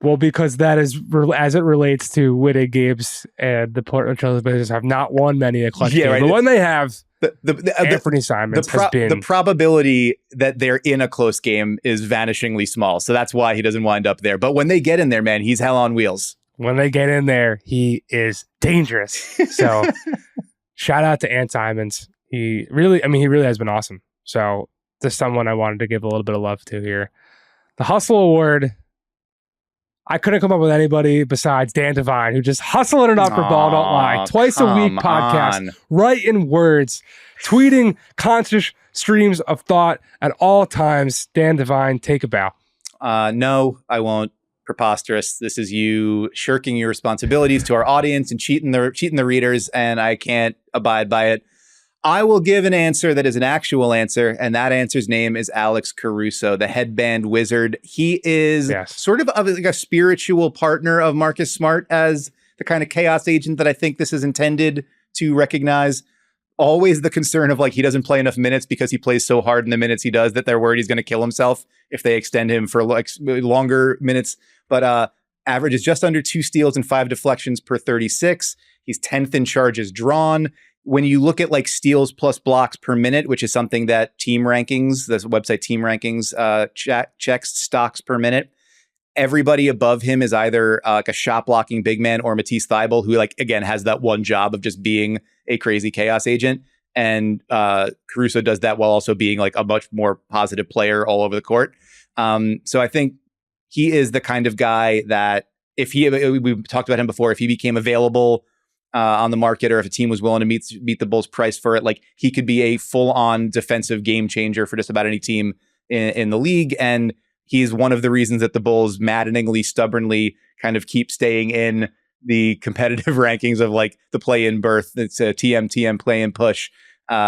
Well, because that is, as it relates to winning games, and the Portland Trailblazers have not won many a clutch game. Right. The one they have, Anthony Simons has been. The probability that they're in a close game is vanishingly small. So that's why he doesn't wind up there. But when they get in there, man, he's hell on wheels. When they get in there, he is dangerous. So shout out to Ant Simons. He really has been awesome. So just someone I wanted to give a little bit of love to here. The Hustle Award. I couldn't come up with anybody besides Dan Devine, who just hustling it up for Ball Don't Lie. Twice a week podcast, writing words, tweeting conscious streams of thought at all times. Dan Devine, take a bow. No, I won't. Preposterous. This is you shirking your responsibilities to our audience and cheating the readers, and I can't abide by it. I will give an answer that is an actual answer, and that answer's name is Alex Caruso, the headband wizard. He is sort of like a spiritual partner of Marcus Smart as the kind of chaos agent that I think this is intended to recognize. Always the concern of like he doesn't play enough minutes because he plays so hard in the minutes he does that they're worried he's going to kill himself if they extend him for like longer minutes. But averages just under 2 steals and 5 deflections per 36. He's 10th in charges drawn. When you look at like steals plus blocks per minute, which is something that Team Rankings, the website Team Rankings checks stocks per minute, everybody above him is either like a shot blocking big man or Matisse Thybulle, who like, again, has that one job of just being a crazy chaos agent. And Caruso does that while also being like a much more positive player all over the court. So I think he is the kind of guy that we've talked about him before, if he became available on the market, or if a team was willing to meet the Bulls price for it, like he could be a full on defensive game changer for just about any team in the league. And he's one of the reasons that the Bulls maddeningly, stubbornly kind of keep staying in the competitive rankings of like the play-in berth. It's a TM play-in push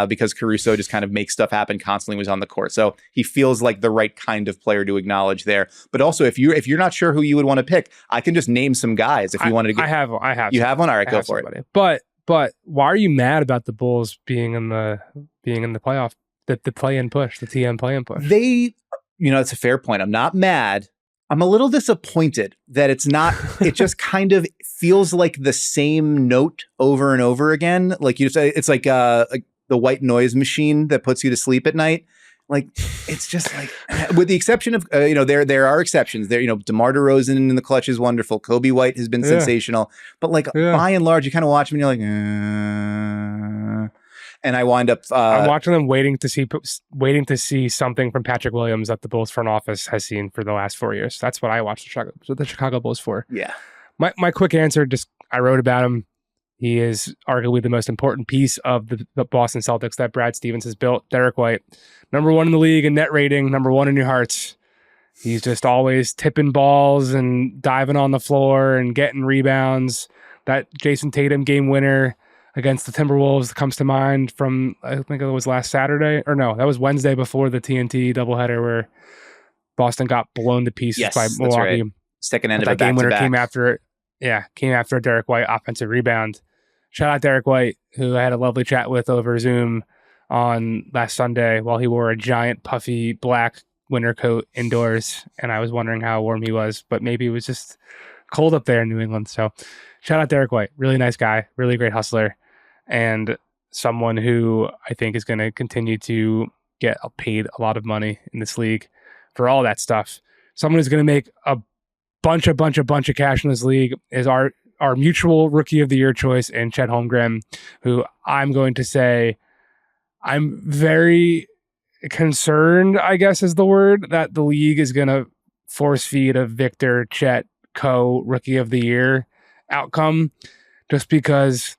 because Caruso just kind of makes stuff happen constantly when he's on the court. So he feels like the right kind of player to acknowledge there. But also, if you're not sure who you would want to pick, I can just name some guys if you wanted to get. I have. You have one? All right, go for it. But why are you mad about the Bulls being in the playoff, the play-in push, the TM play-in push? It's a fair point. I'm not mad. I'm a little disappointed that it's not, it just kind of feels like the same note over and over again. Like you say, it's like the white noise machine that puts you to sleep at night. Like, it's just like, with the exception of, there are exceptions there. DeMar DeRozan in the clutch is wonderful. Kobe White has been sensational, but like by and large, you kind of watch him and you're like, and I wind up. I'm watching them waiting to see something from Patrick Williams that the Bulls front office has seen for the last 4 years. That's what I watched the Chicago Bulls for. Yeah. My quick answer, I wrote about him. He is arguably the most important piece of the Boston Celtics that Brad Stevens has built. Derek White, number 1 in the league in net rating, number 1 in your hearts. He's just always tipping balls and diving on the floor and getting rebounds. That Jason Tatum game winner against the Timberwolves comes to mind from, I think it was last Saturday, or no, that was Wednesday before the TNT doubleheader where Boston got blown to pieces by Milwaukee. Right. Second end of a game winner back-to-back. came after a Derek White offensive rebound. Shout out Derek White, who I had a lovely chat with over Zoom on last Sunday while he wore a giant puffy black winter coat indoors, and I was wondering how warm he was, but maybe it was just cold up there in New England. So shout out Derek White, really nice guy, really great hustler, and someone who I think is going to continue to get paid a lot of money in this league for all that stuff. Someone who's going to make a bunch of cash in this league is our mutual rookie of the year choice in Chet Holmgren, who I'm going to say I'm very concerned, I guess is the word, that the league is going to force feed a Victor Chet rookie of the year outcome, just because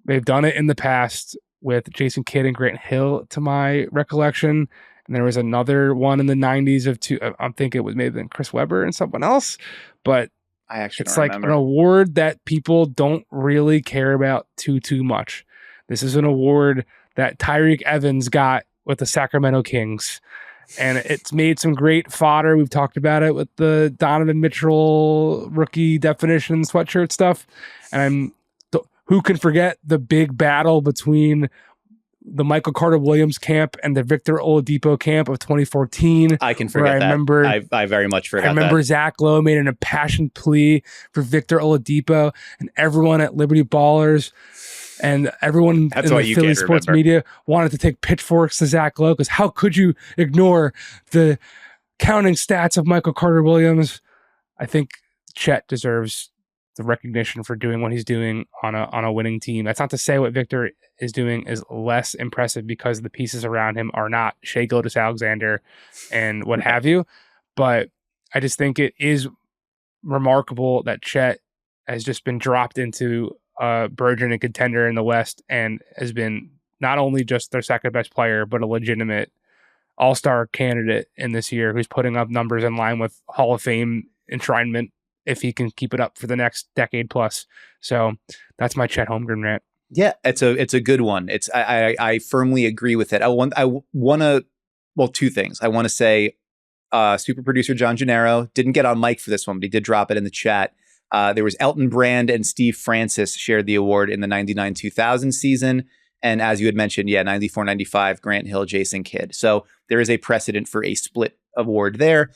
they've done it in the past with Jason Kidd and Grant Hill, to my recollection. And there was another one in the 90s of two. I'm thinking it was maybe Chris Webber and someone else, but I actually it's don't like remember. an award that people don't really care about too much. This is an award that Tyreek Evans got with the Sacramento Kings, and it's made some great fodder. We've talked about it with the Donovan Mitchell rookie definition sweatshirt stuff. And who can forget the big battle between the Michael Carter-Williams camp and the Victor Oladipo camp of 2014. I can forget that. I very much forgot that. I remember Zach Lowe made an impassioned plea for Victor Oladipo, and everyone at Liberty Ballers and everyone in the Philly sports media wanted to take pitchforks to Zach Lowe, because how could you ignore the counting stats of Michael Carter-Williams? I think Chet deserves the recognition for doing what he's doing on a winning team. That's not to say what Victor is doing is less impressive, because the pieces around him are not Shai Gilgeous-Alexander and what have you. But I just think it is remarkable that Chet has just been dropped into a burgeoning contender in the West and has been not only just their second best player, but a legitimate all-star candidate in this year, who's putting up numbers in line with Hall of Fame enshrinement if he can keep it up for the next decade plus. So that's my Chet Holmgren rant. Yeah, it's a good one. I firmly agree with it. I want to, two things. I want to say, super producer John Gennaro didn't get on mic for this one, but he did drop it in the chat. There was Elton Brand and Steve Francis shared the award in the 99-2000 season. And as you had mentioned, 94-95, Grant Hill, Jason Kidd. So there is a precedent for a split award there.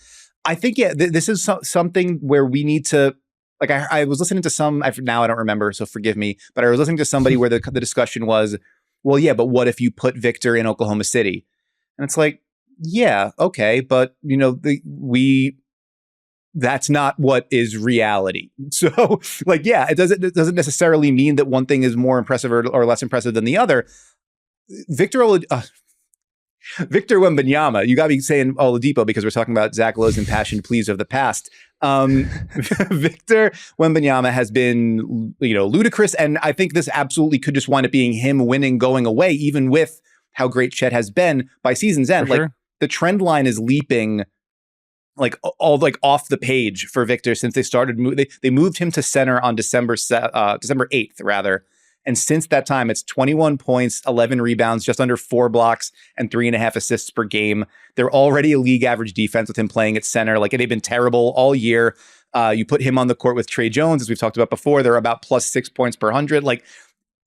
I think, this is something where we need to, like, I was listening to now I don't remember, so forgive me, but I was listening to somebody where the discussion was, well, yeah, but what if you put Victor in Oklahoma City? And it's like, yeah, okay, but that's not what is reality. So, like, yeah, it doesn't necessarily mean that one thing is more impressive or less impressive than the other. Victor Wembanyama, you got me saying Oladipo because we're talking about Zach Lowe's impassioned pleas of the past. Victor Wembanyama has been, ludicrous, and I think this absolutely could just wind up being him winning going away, even with how great Chet has been by season's end. For sure. The trend line is leaping, off the page for Victor since they started. They moved him to center on December 8th, rather. And since that time, it's 21 points, 11 rebounds, just under 4 blocks, and 3.5 assists per game. They're already a league average defense with him playing at center. Like, they've been terrible all year. You put him on the court with Trey Jones, as we've talked about before, they're about plus 6 points per 100. Like,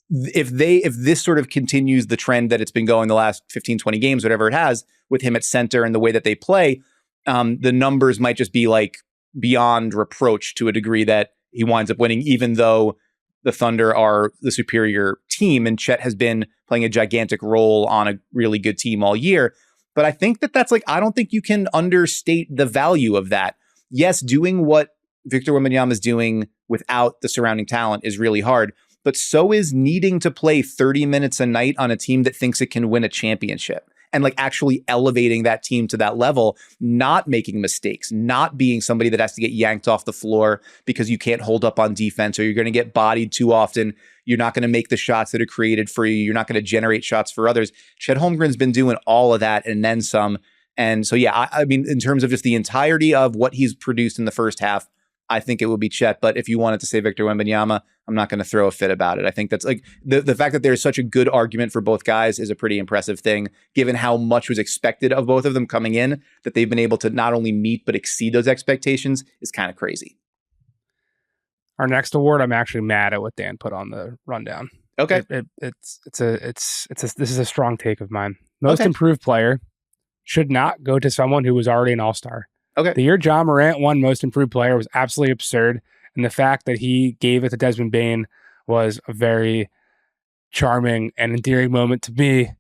if this sort of continues the trend that it's been going the last 15, 20 games, whatever it has, with him at center and the way that they play, the numbers might just be like beyond reproach to a degree that he winds up winning, even though the Thunder are the superior team and Chet has been playing a gigantic role on a really good team all year. But I think that's I don't think you can understate the value of that. Yes, doing what Victor Wembanyama is doing without the surrounding talent is really hard, but so is needing to play 30 minutes a night on a team that thinks it can win a championship. And actually elevating that team to that level, not making mistakes, not being somebody that has to get yanked off the floor because you can't hold up on defense or you're going to get bodied too often. You're not going to make the shots that are created for you. You're not going to generate shots for others. Chet Holmgren's been doing all of that and then some. And so, yeah, I mean, in terms of just the entirety of what he's produced in the first half, I think it would be Chet. But if you wanted to say Victor Wembanyama, I'm not going to throw a fit about it. I think that's the fact that there's such a good argument for both guys is a pretty impressive thing, given how much was expected of both of them coming in, that they've been able to not only meet but exceed those expectations is kind of crazy. Our next award, I'm actually mad at what Dan put on the rundown. Okay. This is a strong take of mine. Most improved player should not go to someone who was already an all-star. Okay. The year Ja Morant won most improved player was absolutely absurd. And the fact that he gave it to Desmond Bane was a very charming and endearing moment to me,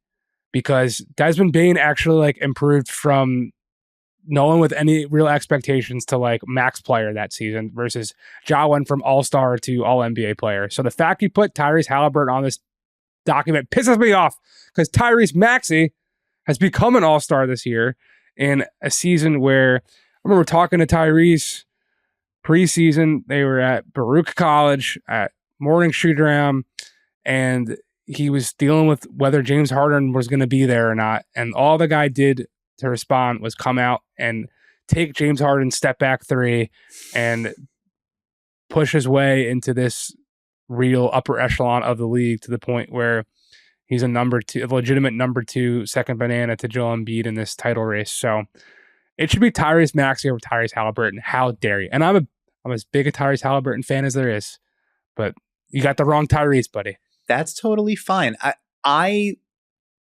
because Desmond Bane actually improved from no one with any real expectations to max player that season, versus Ja went from all-star to all-NBA player. So the fact he put Tyrese Halliburton on this document pisses me off, because Tyrese Maxey has become an all-star this year in a season where I remember talking to Tyrese preseason. They were at Baruch College at morning shoot around, and he was dealing with whether James Harden was going to be there or not. And all the guy did to respond was come out and take James Harden's step back three and push his way into this real upper echelon of the league, to the point where he's a legitimate number two, second banana to Joel Embiid in this title race. So it should be Tyrese Maxey over Tyrese Halliburton. How dare you? And I'm as big a Tyrese Halliburton fan as there is, but you got the wrong Tyrese, buddy. That's totally fine. I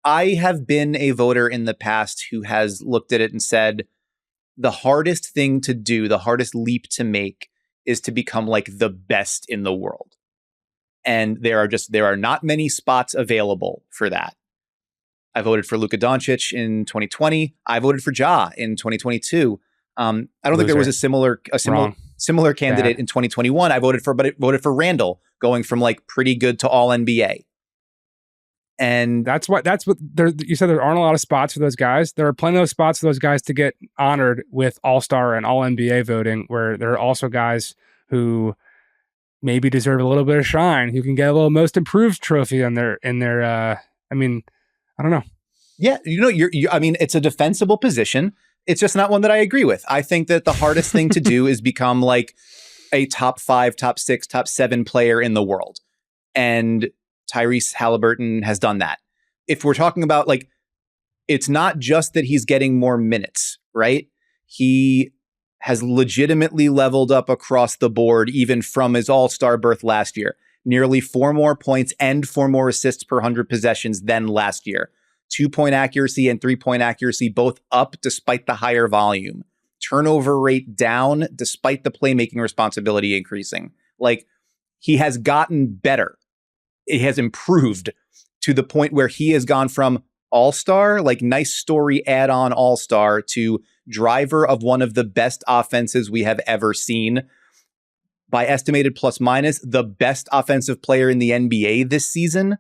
have been a voter in the past who has looked at it and said the hardest thing to do, the hardest leap to make, is to become the best in the world. And there are not many spots available for that. I voted for Luka Doncic in 2020. I voted for Ja in 2022. I don't think there was a similar candidate in 2021. I voted for Randall, going from pretty good to all NBA. And that's what you said. There aren't a lot of spots for those guys. There are plenty of spots for those guys to get honored with All-Star and All NBA voting, where there are also guys who maybe deserve a little bit of shine, who can get a little Most Improved trophy in their. I mean, I don't know. Yeah, I mean, it's a defensible position. It's just not one that I agree with. I think that the hardest thing to do is become a top 5, top 6, top 7 player in the world. And Tyrese Halliburton has done that. If we're talking about it's not just that he's getting more minutes, right? He has legitimately leveled up across the board, even from his all-star berth last year. Nearly 4 more points and 4 more assists per 100 possessions than last year. 2-point accuracy and 3-point accuracy both up despite the higher volume. turnover rate down despite the playmaking responsibility increasing. Like, he has gotten better. It has improved to the point where he has gone from all-star, like nice story add-on all-star, to driver of one of the best offenses we have ever seen. By estimated plus minus, the best offensive player in the NBA this season,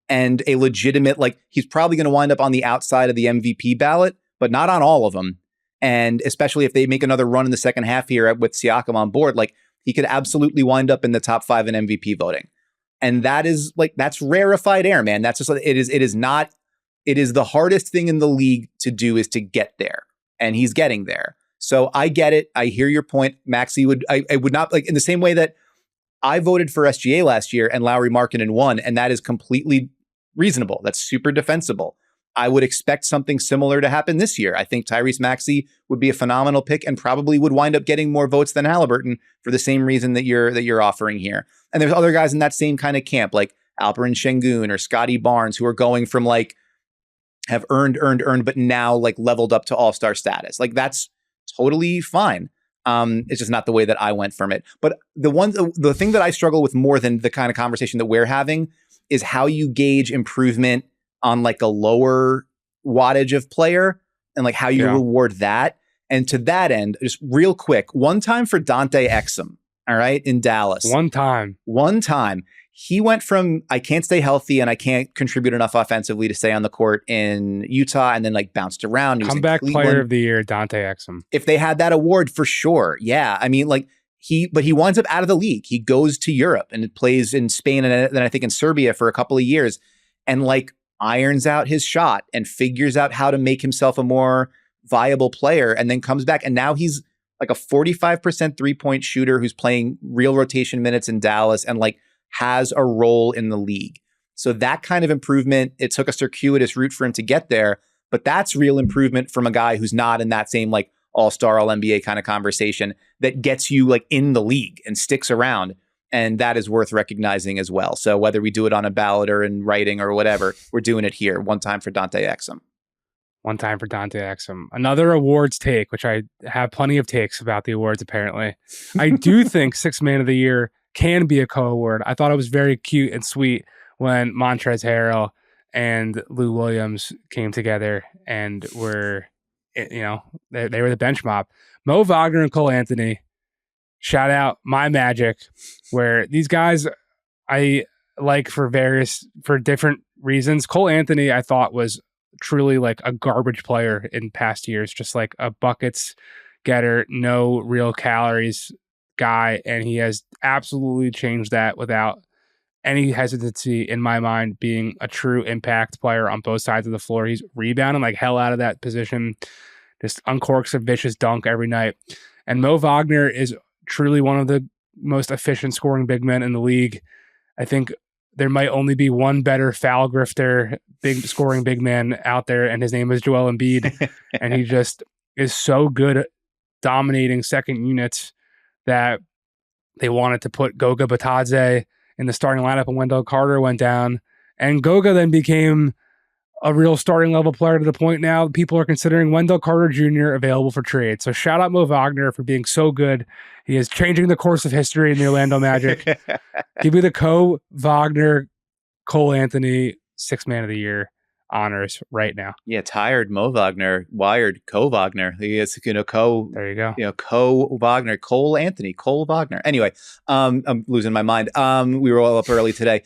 and a legitimate, like, he's probably going to wind up on the outside of the MVP ballot, but not on all of them. And especially if they make another run in the second half here with Siakam on board, like, he could absolutely wind up in the top 5 in MVP voting. And that is like, that's rarefied air, man. That's just, it is the hardest thing in the league to do, is to get there. And he's getting there. So I get it. I hear your point. Maxey I would not, like, in the same way that I voted for SGA last year and Lauri Markkanen won, and that is completely reasonable. That's super defensible. I would expect something similar to happen this year. I think Tyrese Maxey would be a phenomenal pick and probably would wind up getting more votes than Haliburton for the same reason that you're offering here. And there's other guys in that same kind of camp, like Alperen Şengün or Scotty Barnes, who are going from, like, have earned, but now, like, leveled up to all-star status. Like, that's totally fine. It's just not the way that I went from it. But the thing that I struggle with more than the kind of conversation that we're having is how you gauge improvement on, like, a lower wattage of player, and, like, how you reward that. And to that end, just real quick, one time for Dante Exum, all right, in Dallas. One time. He went from, I can't stay healthy and I can't contribute enough offensively to stay on the court in Utah, and then, like, bounced around. Comeback player of the year, Dante Exum. If they had that award, for sure. Yeah. I mean, like, he winds up out of the league. He goes to Europe and plays in Spain and then I think in Serbia for a couple of years, and, like, irons out his shot and figures out how to make himself a more viable player, and then comes back. And now he's like a 45% 3-point shooter who's playing real rotation minutes in Dallas and, like, has a role in the league. So that kind of improvement, it took a circuitous route for him to get there, but that's real improvement from a guy who's not in that same, like, all-star, all-NBA kind of conversation that gets you, like, in the league and sticks around. And that is worth recognizing as well. So whether we do it on a ballot or in writing or whatever, we're doing it here. One time for Dante Exum. One time for Dante Exum. Another awards take, which I have plenty of takes about the awards, apparently. I do think Sixth Man of the Year can be a co-award. I thought it was very cute and sweet when Montrezl Harrell and Lou Williams came together and were, they were the bench mob. Mo Wagner and Cole Anthony, shout out my Magic, where these guys I like for different reasons. Cole Anthony, I thought, was truly, like, a garbage player in past years, just like a buckets getter, no real calories guy, and he has absolutely changed that without any hesitancy in my mind, being a true impact player on both sides of the floor. He's rebounding like hell out of that position, just uncorks a vicious dunk every night. And Mo Wagner is truly one of the most efficient scoring big men in the league. I think there might only be one better foul grifter, big scoring big man out there, and his name is Joel Embiid. And he just is so good at dominating second units that they wanted to put Goga Batadze in the starting lineup, and Wendell Carter went down. And Goga then became a real starting level player to the point now people are considering Wendell Carter Jr. available for trade. So shout out Mo Wagner for being so good. He is changing the course of history in the Orlando Magic. Give me the Wagner, Cole Anthony, Sixth Man of the Year honors right now. Yeah, tired Mo Wagner, wired Wagner. He is, there you go. Wagner, Cole Anthony, Cole Wagner. Anyway, I'm losing my mind. We were all up early today.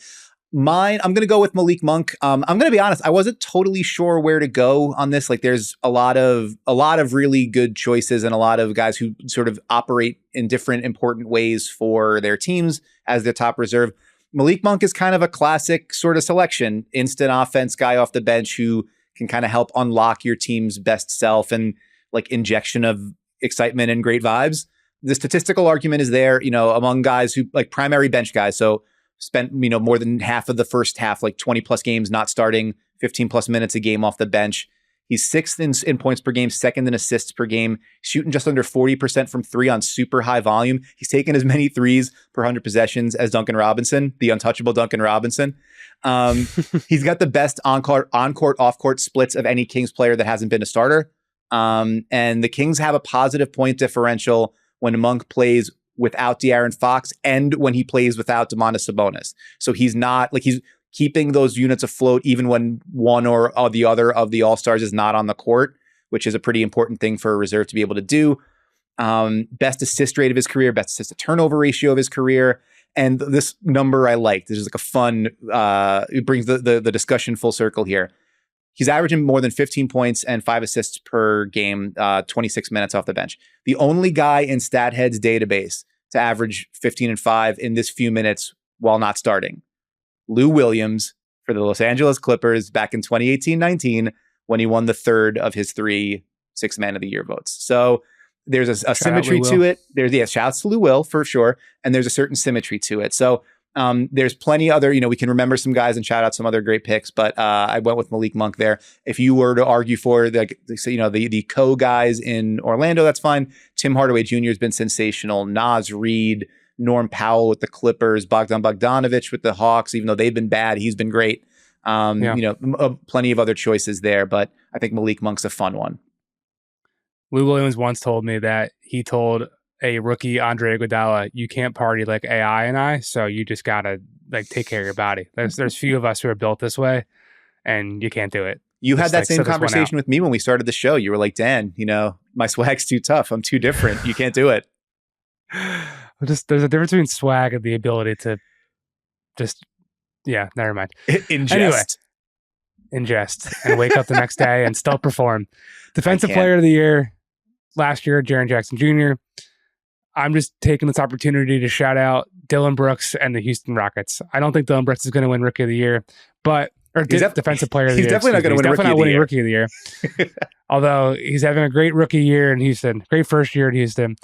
Mine, I'm going to go with Malik Monk. I'm going to be honest, I wasn't totally sure where to go on this. Like, there's a lot of really good choices and a lot of guys who sort of operate in different important ways for their teams as their top reserve. Malik Monk is kind of a classic sort of selection, instant offense guy off the bench who can kind of help unlock your team's best self and, like, injection of excitement and great vibes. The statistical argument is there, among guys who, like, primary bench guys. So spent, more than half of the first half, like 20 plus games, not starting, 15 plus minutes a game off the bench. He's sixth in points per game, second in assists per game, shooting just under 40% from three on super high volume. He's taken as many threes per 100 possessions as Duncan Robinson, the untouchable Duncan Robinson. He's got the best on-court, off-court splits of any Kings player that hasn't been a starter. And the Kings have a positive point differential when Monk plays without De'Aaron Fox and when he plays without Domantas Sabonis. So he's keeping those units afloat even when one or the other of the All-Stars is not on the court, which is a pretty important thing for a reserve to be able to do. Best assist rate of his career, best assist to turnover ratio of his career. And this number I like. This is like a fun, it brings the discussion full circle here. He's averaging more than 15 points and 5 assists per game, 26 minutes off the bench. The only guy in StatHead's database to average 15 and 5 in this few minutes while not starting. Lou Williams for the Los Angeles Clippers back in 2018-19 when he won the third of his 3 Sixth Man of the Year votes. So there's a symmetry to it. There's shouts to Lou Will for sure. And there's a certain symmetry to it. So there's plenty other, we can remember some guys and shout out some other great picks, but I went with Malik Monk there. If you were to argue for the co-guys in Orlando, that's fine. Tim Hardaway Jr. has been sensational. Naz Reid, Norm Powell with the Clippers, Bogdan Bogdanović with the Hawks, even though they've been bad, he's been great. Plenty of other choices there, but I think Malik Monk's a fun one. Lou Williams once told me that he told a rookie Andre Iguodala, "You can't party like AI and I, so you just gotta take care of your body." There's few of us who are built this way, and you can't do it. You had that same conversation with me when we started the show. You were like, "Dan, my swag's too tough. I'm too different. You can't do it." There's a difference between swag and the ability to never mind. Ingest and wake up the next day and still perform. Defensive Player of the Year last year, Jaren Jackson Jr. I'm just taking this opportunity to shout out Dillon Brooks and the Houston Rockets. I don't think Dillon Brooks is going to win Rookie of the Year, Defensive Player of the Year. He's definitely not going to win Rookie of the Year. Although he's having a great rookie year in Houston, great first year in Houston.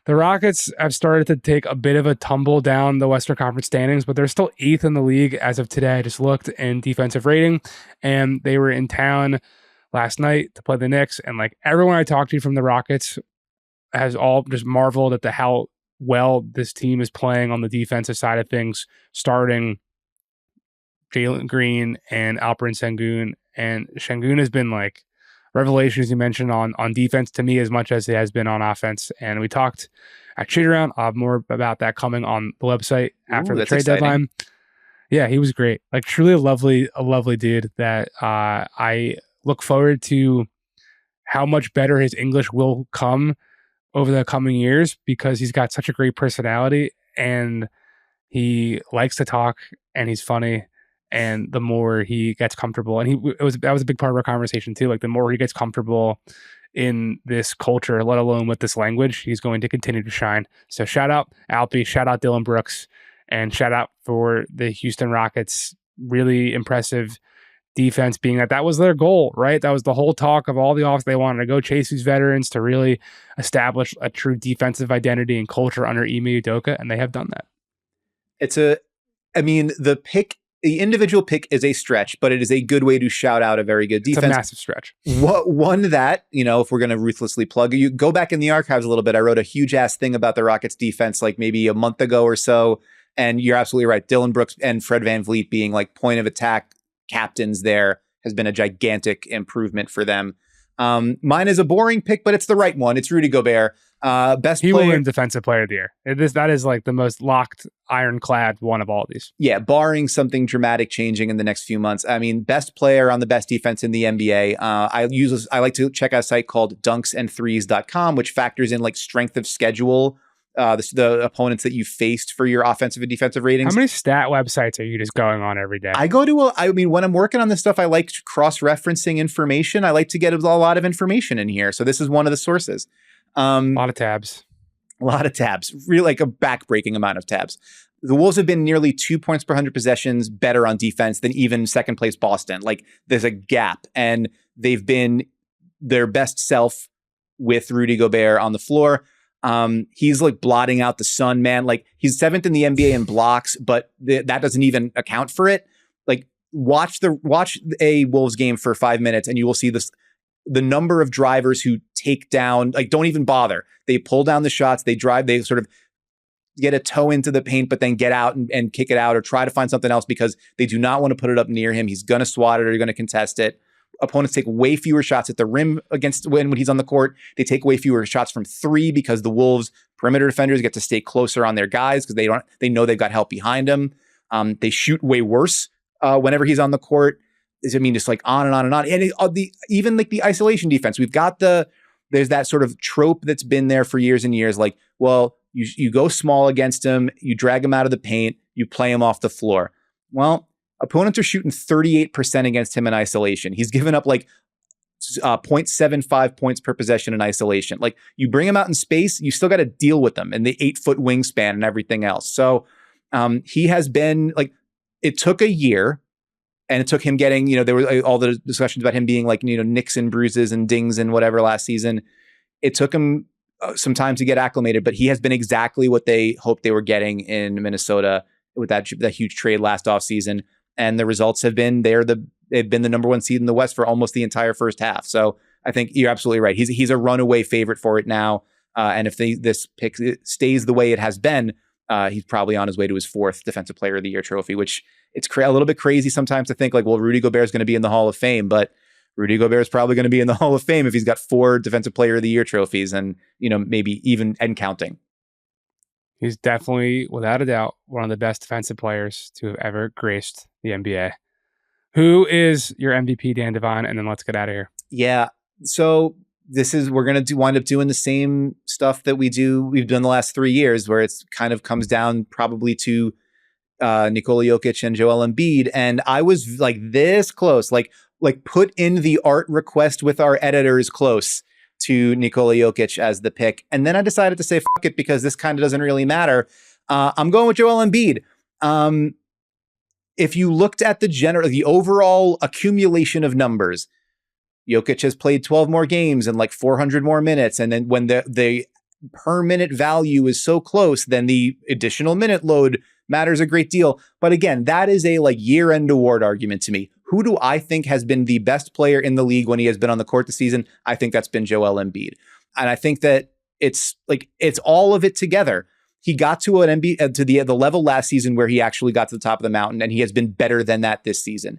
The Rockets have started to take a bit of a tumble down the Western Conference standings, but they're still 8th in the league as of today. I just looked in defensive rating, and they were in town last night to play the Knicks. And everyone I talked to from the Rockets has all just marveled at how well this team is playing on the defensive side of things, starting Jalen Green and Alperen Sengun. And Sengun has been revelation, as you mentioned, on defense to me as much as it has been on offense. And we talked at Shoot Around. I'll have more about that coming on the website after the trade deadline. Yeah, he was great. Truly a lovely dude that I look forward to how much better his English will come over the coming years, because he's got such a great personality and he likes to talk and he's funny. And the more he gets comfortable, and that was a big part of our conversation too. The more he gets comfortable in this culture, let alone with this language, he's going to continue to shine. So shout out Alpy, shout out Dillon Brooks, and shout out for the Houston Rockets. Really impressive defense, being that was their goal, right? That was the whole talk of all the offs. They wanted to go chase these veterans to really establish a true defensive identity and culture under Ime Udoka, and they have done that. The individual pick is a stretch, but it is a good way to shout out a very good defense. It's a massive stretch. One that, if we're going to ruthlessly plug, you go back in the archives a little bit. I wrote a huge ass thing about the Rockets defense maybe a month ago or so. And you're absolutely right. Dillon Brooks and Fred VanVleet being point of attack captains there has been a gigantic improvement for them. Mine is a boring pick, but it's the right one. It's Rudy Gobert. He will win Defensive Player of the Year. That is the most locked, ironclad one of all of these. Yeah, barring something dramatic changing in the next few months. Best player on the best defense in the NBA. I like to check out a site called dunksandthrees.com, which factors in strength of schedule, the opponents that you faced for your offensive and defensive ratings. How many stat websites are you just going on every day? I go to when I'm working on this stuff, I like cross-referencing information. I like to get a lot of information in here. So this is one of the sources. A lot of tabs. Really a back-breaking amount of tabs. The Wolves have been nearly 2 points per 100 possessions better on defense than even second place Boston. There's a gap, and they've been their best self with Rudy Gobert on the floor. He's blotting out the sun, man. He's 7th in the NBA in blocks, but that doesn't even account for it. Watch a Wolves game for 5 minutes and you will see the number of drivers who take down, don't even bother. They pull down the shots, they drive, they sort of get a toe into the paint, but then get out and kick it out or try to find something else because they do not want to put it up near him. He's going to swat it or you're going to contest it. opponents take way fewer shots at the rim against when he's on the court. They take way fewer shots from three because the Wolves perimeter defenders get to stay closer on their guys because they know they've got help behind them. They shoot way worse whenever he's on the court. I mean, just like on and on and on. And even like the isolation defense, there's that sort of trope that's been there for years and years. Like, well, you go small against him, you drag him out of the paint, you play him off the floor. Well, opponents are shooting 38% against him in isolation. He's given up like 0.75 points per possession in isolation. Like, you bring him out in space, you still got to deal with them and the 8-foot wingspan and everything else. So he has been like, it took a year. And it took him getting, there were all the discussions about him being like, nicks and bruises and dings and whatever last season. It took him some time to get acclimated, but he has been exactly what they hoped they were getting in Minnesota with that huge trade last offseason. And the results have been they've been the number one seed in the West for almost the entire first half. So I think you're absolutely right. He's a runaway favorite for it now. And if this pick stays the way it has been, he's probably on his way to his 4th Defensive Player of the Year trophy, which it's a little bit crazy sometimes to think like, well, Rudy Gobert is going to be in the Hall of Fame, but Rudy Gobert is probably going to be in the Hall of Fame if he's got 4 Defensive Player of the Year trophies and, maybe even and counting. He's definitely, without a doubt, one of the best defensive players to have ever graced the NBA. Who is your MVP, Dan Devine? And then let's get out of here. Yeah. So we're going to wind up doing the same stuff that we've done the last 3 years, where it's kind of comes down probably to Nikola Jokic and Joel Embiid. And I was like this close, like put in the art request with our editors close to Nikola Jokic as the pick. And then I decided to say, fuck it, because this kind of doesn't really matter. I'm going with Joel Embiid. If you looked at the overall accumulation of numbers, Jokic has played 12 more games and like 400 more minutes. And then when the per minute value is so close, then the additional minute load matters a great deal. But again, that is a like year-end award argument to me. Who do I think has been the best player in the league when he has been on the court this season? I think that's been Joel Embiid. And I think that it's all of it together. He got to an Embiid to the level last season where he actually got to the top of the mountain, and he has been better than that this season.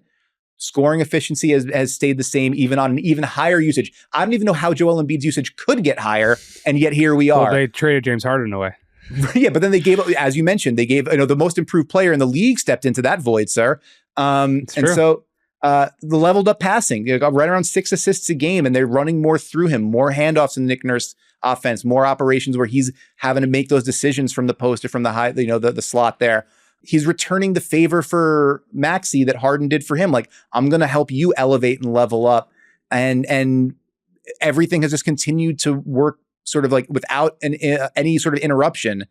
Scoring efficiency has stayed the same, even on an even higher usage. I don't even know how Joel Embiid's usage could get higher, and yet here we are. Well, they traded James Harden away. Yeah, but then they gave, as you mentioned, the most improved player in the league stepped into that void, sir. So the leveled up passing, got right around 6 assists a game, and they're running more through him, more handoffs in the Nick Nurse offense, more operations where he's having to make those decisions from the post or from the high, the slot there. He's returning the favor for Maxey that Harden did for him. Like, I'm going to help you elevate and level up. And everything has just continued to work sort of like without any sort of interruption,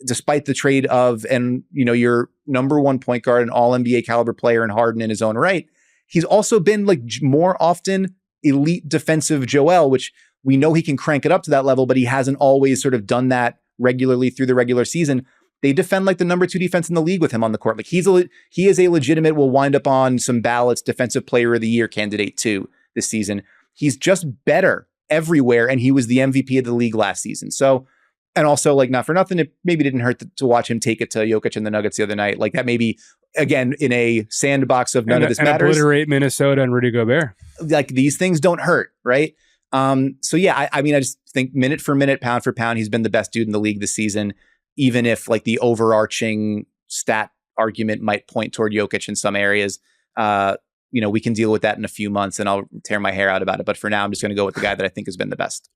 despite the trade of, your number one point guard and all NBA caliber player in Harden in his own right. He's also been like more often elite defensive Joel, which we know he can crank it up to that level, but he hasn't always sort of done that regularly through the regular season. They defend like the number 2 defense in the league with him on the court. Like he is a legitimate, will wind up on some ballots, defensive player of the year candidate too this season. He's just better everywhere. And he was the MVP of the league last season. So, and also like not for nothing, it maybe didn't hurt to watch him take it to Jokic and the Nuggets the other night. Like that maybe again, in a sandbox of none of this matters. Obliterate Minnesota and Rudy Gobert. Like these things don't hurt. Right. So yeah, I mean, I just think minute for minute, pound for pound, he's been the best dude in the league this season. Even if like the overarching stat argument might point toward Jokic in some areas, we can deal with that in a few months and I'll tear my hair out about it. But for now, I'm just going to go with the guy that I think has been the best.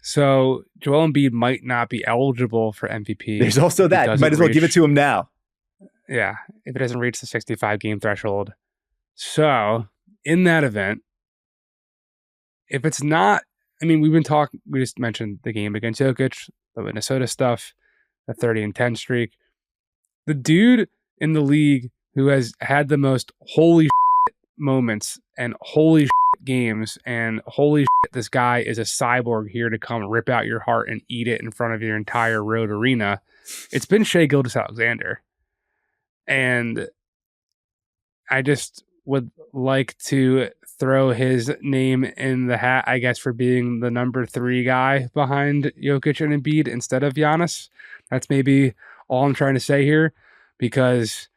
So Joel Embiid might not be eligible for MVP. There's also that. You might as well give it to him now. Yeah, if it doesn't reach the 65 game threshold. So in that event, if it's not, we just mentioned the game against Jokic, the Minnesota stuff, the 30-10 streak. The dude in the league who has had the most holy shit moments and holy shit games and holy shit, this guy is a cyborg here to come rip out your heart and eat it in front of your entire road arena. It's been Shai Gilgeous-Alexander. And I just would like to throw his name in the hat, I guess, for being the number 3 guy behind Jokic and Embiid instead of Giannis. That's maybe all I'm trying to say here, because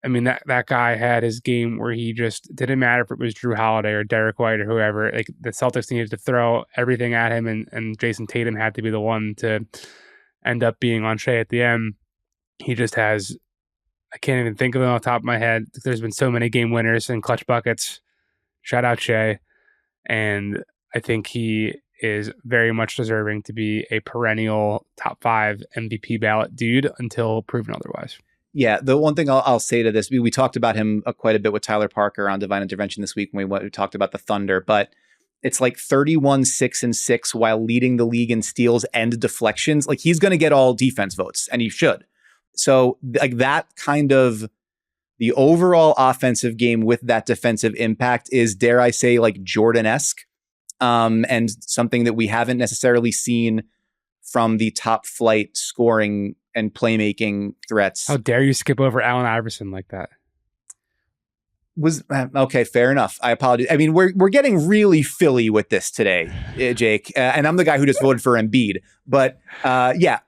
I mean, that guy had his game where he just didn't matter if it was Drew Holiday or Derek White or whoever. Like the Celtics needed to throw everything at him, and Jason Tatum had to be the one to end up being on Shea at the end. He just has, I can't even think of them off the top of my head. There's been so many game winners and clutch buckets. Shout out Shea. And I think he is very much deserving to be a perennial top 5 MVP ballot dude until proven otherwise. Yeah, the one thing I'll say to this, we talked about him quite a bit with Tyler Parker on Divine Intervention this week when we talked about the Thunder, but it's like 31-6-6 while leading the league in steals and deflections. Like he's going to get all defense votes, and he should. So like that kind of the overall offensive game with that defensive impact is, dare I say, like Jordan-esque, and something that we haven't necessarily seen from the top flight scoring and playmaking threats. How dare you skip over Allen Iverson like that? Was okay, fair enough. I apologize. I mean, we're getting really Philly with this today, Jake, and I'm the guy who just voted for Embiid. But yeah,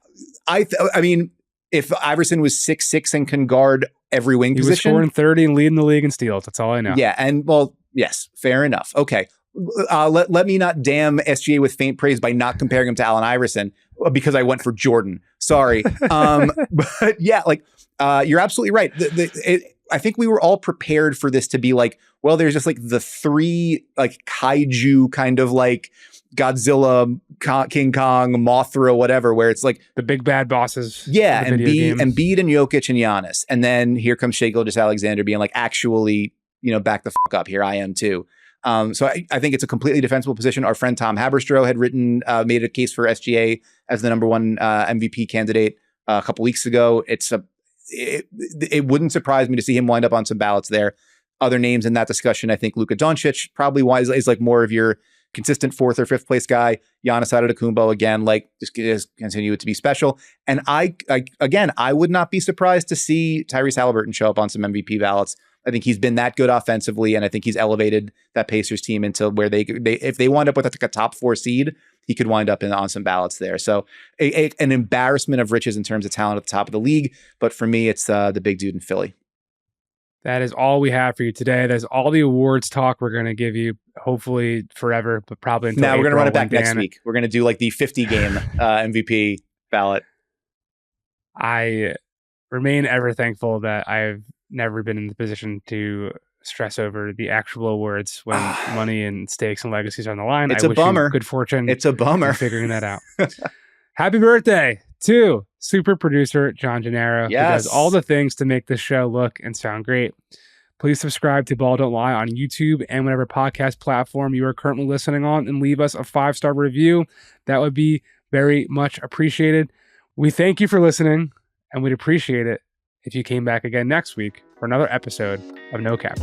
I mean, if Iverson was 6'6" and can guard every wing position, he was scoring 30 and leading the league in steals. That's all I know. Yeah, and well, yes, fair enough. Okay, let me not damn SGA with faint praise by not comparing him to Allen Iverson because I went for Jordan. Sorry, but yeah, like you're absolutely right. I think we were all prepared for this to be like, well, there's just like the 3 like kaiju kind of like Godzilla, King Kong, Mothra, whatever, where it's like the big bad bosses. Yeah, Embiid and Jokic and Giannis. And then here comes Shai Gilgeous-Alexander being like, actually, back the fuck up here. I am too. So I think it's a completely defensible position. Our friend Tom Haberstroh had made a case for SGA as the number 1 MVP candidate a couple weeks ago. It wouldn't surprise me to see him wind up on some ballots there. Other names in that discussion, I think Luka Doncic probably is like more of your consistent 4th or 5th place guy. Giannis Antetokounmpo again, like just continue it to be special. And I would not be surprised to see Tyrese Halliburton show up on some MVP ballots. I think he's been that good offensively, and I think he's elevated that Pacers team into where they if they wind up with like a top 4 seed, he could wind up on some ballots there. So an embarrassment of riches in terms of talent at the top of the league. But for me, it's the big dude in Philly. That is all we have for you today. That's all the awards talk we're going to give you, hopefully forever, but probably until we're going to run it back next Dan. week. We're going to do like the 50-game MVP ballot. I remain ever thankful that I've never been in the position to stress over the actual awards when money and stakes and legacies are on the line. It's I a wish bummer. You good fortune. It's a bummer. Figuring that out. Happy birthday to super producer John Gennaro, yes, who does all the things to make this show look and sound great. Please subscribe to Ball Don't Lie on YouTube and whatever podcast platform you are currently listening on, and leave us a 5-star review. That would be very much appreciated. We thank you for listening, and we'd appreciate it if you came back again next week for another episode of No Cap.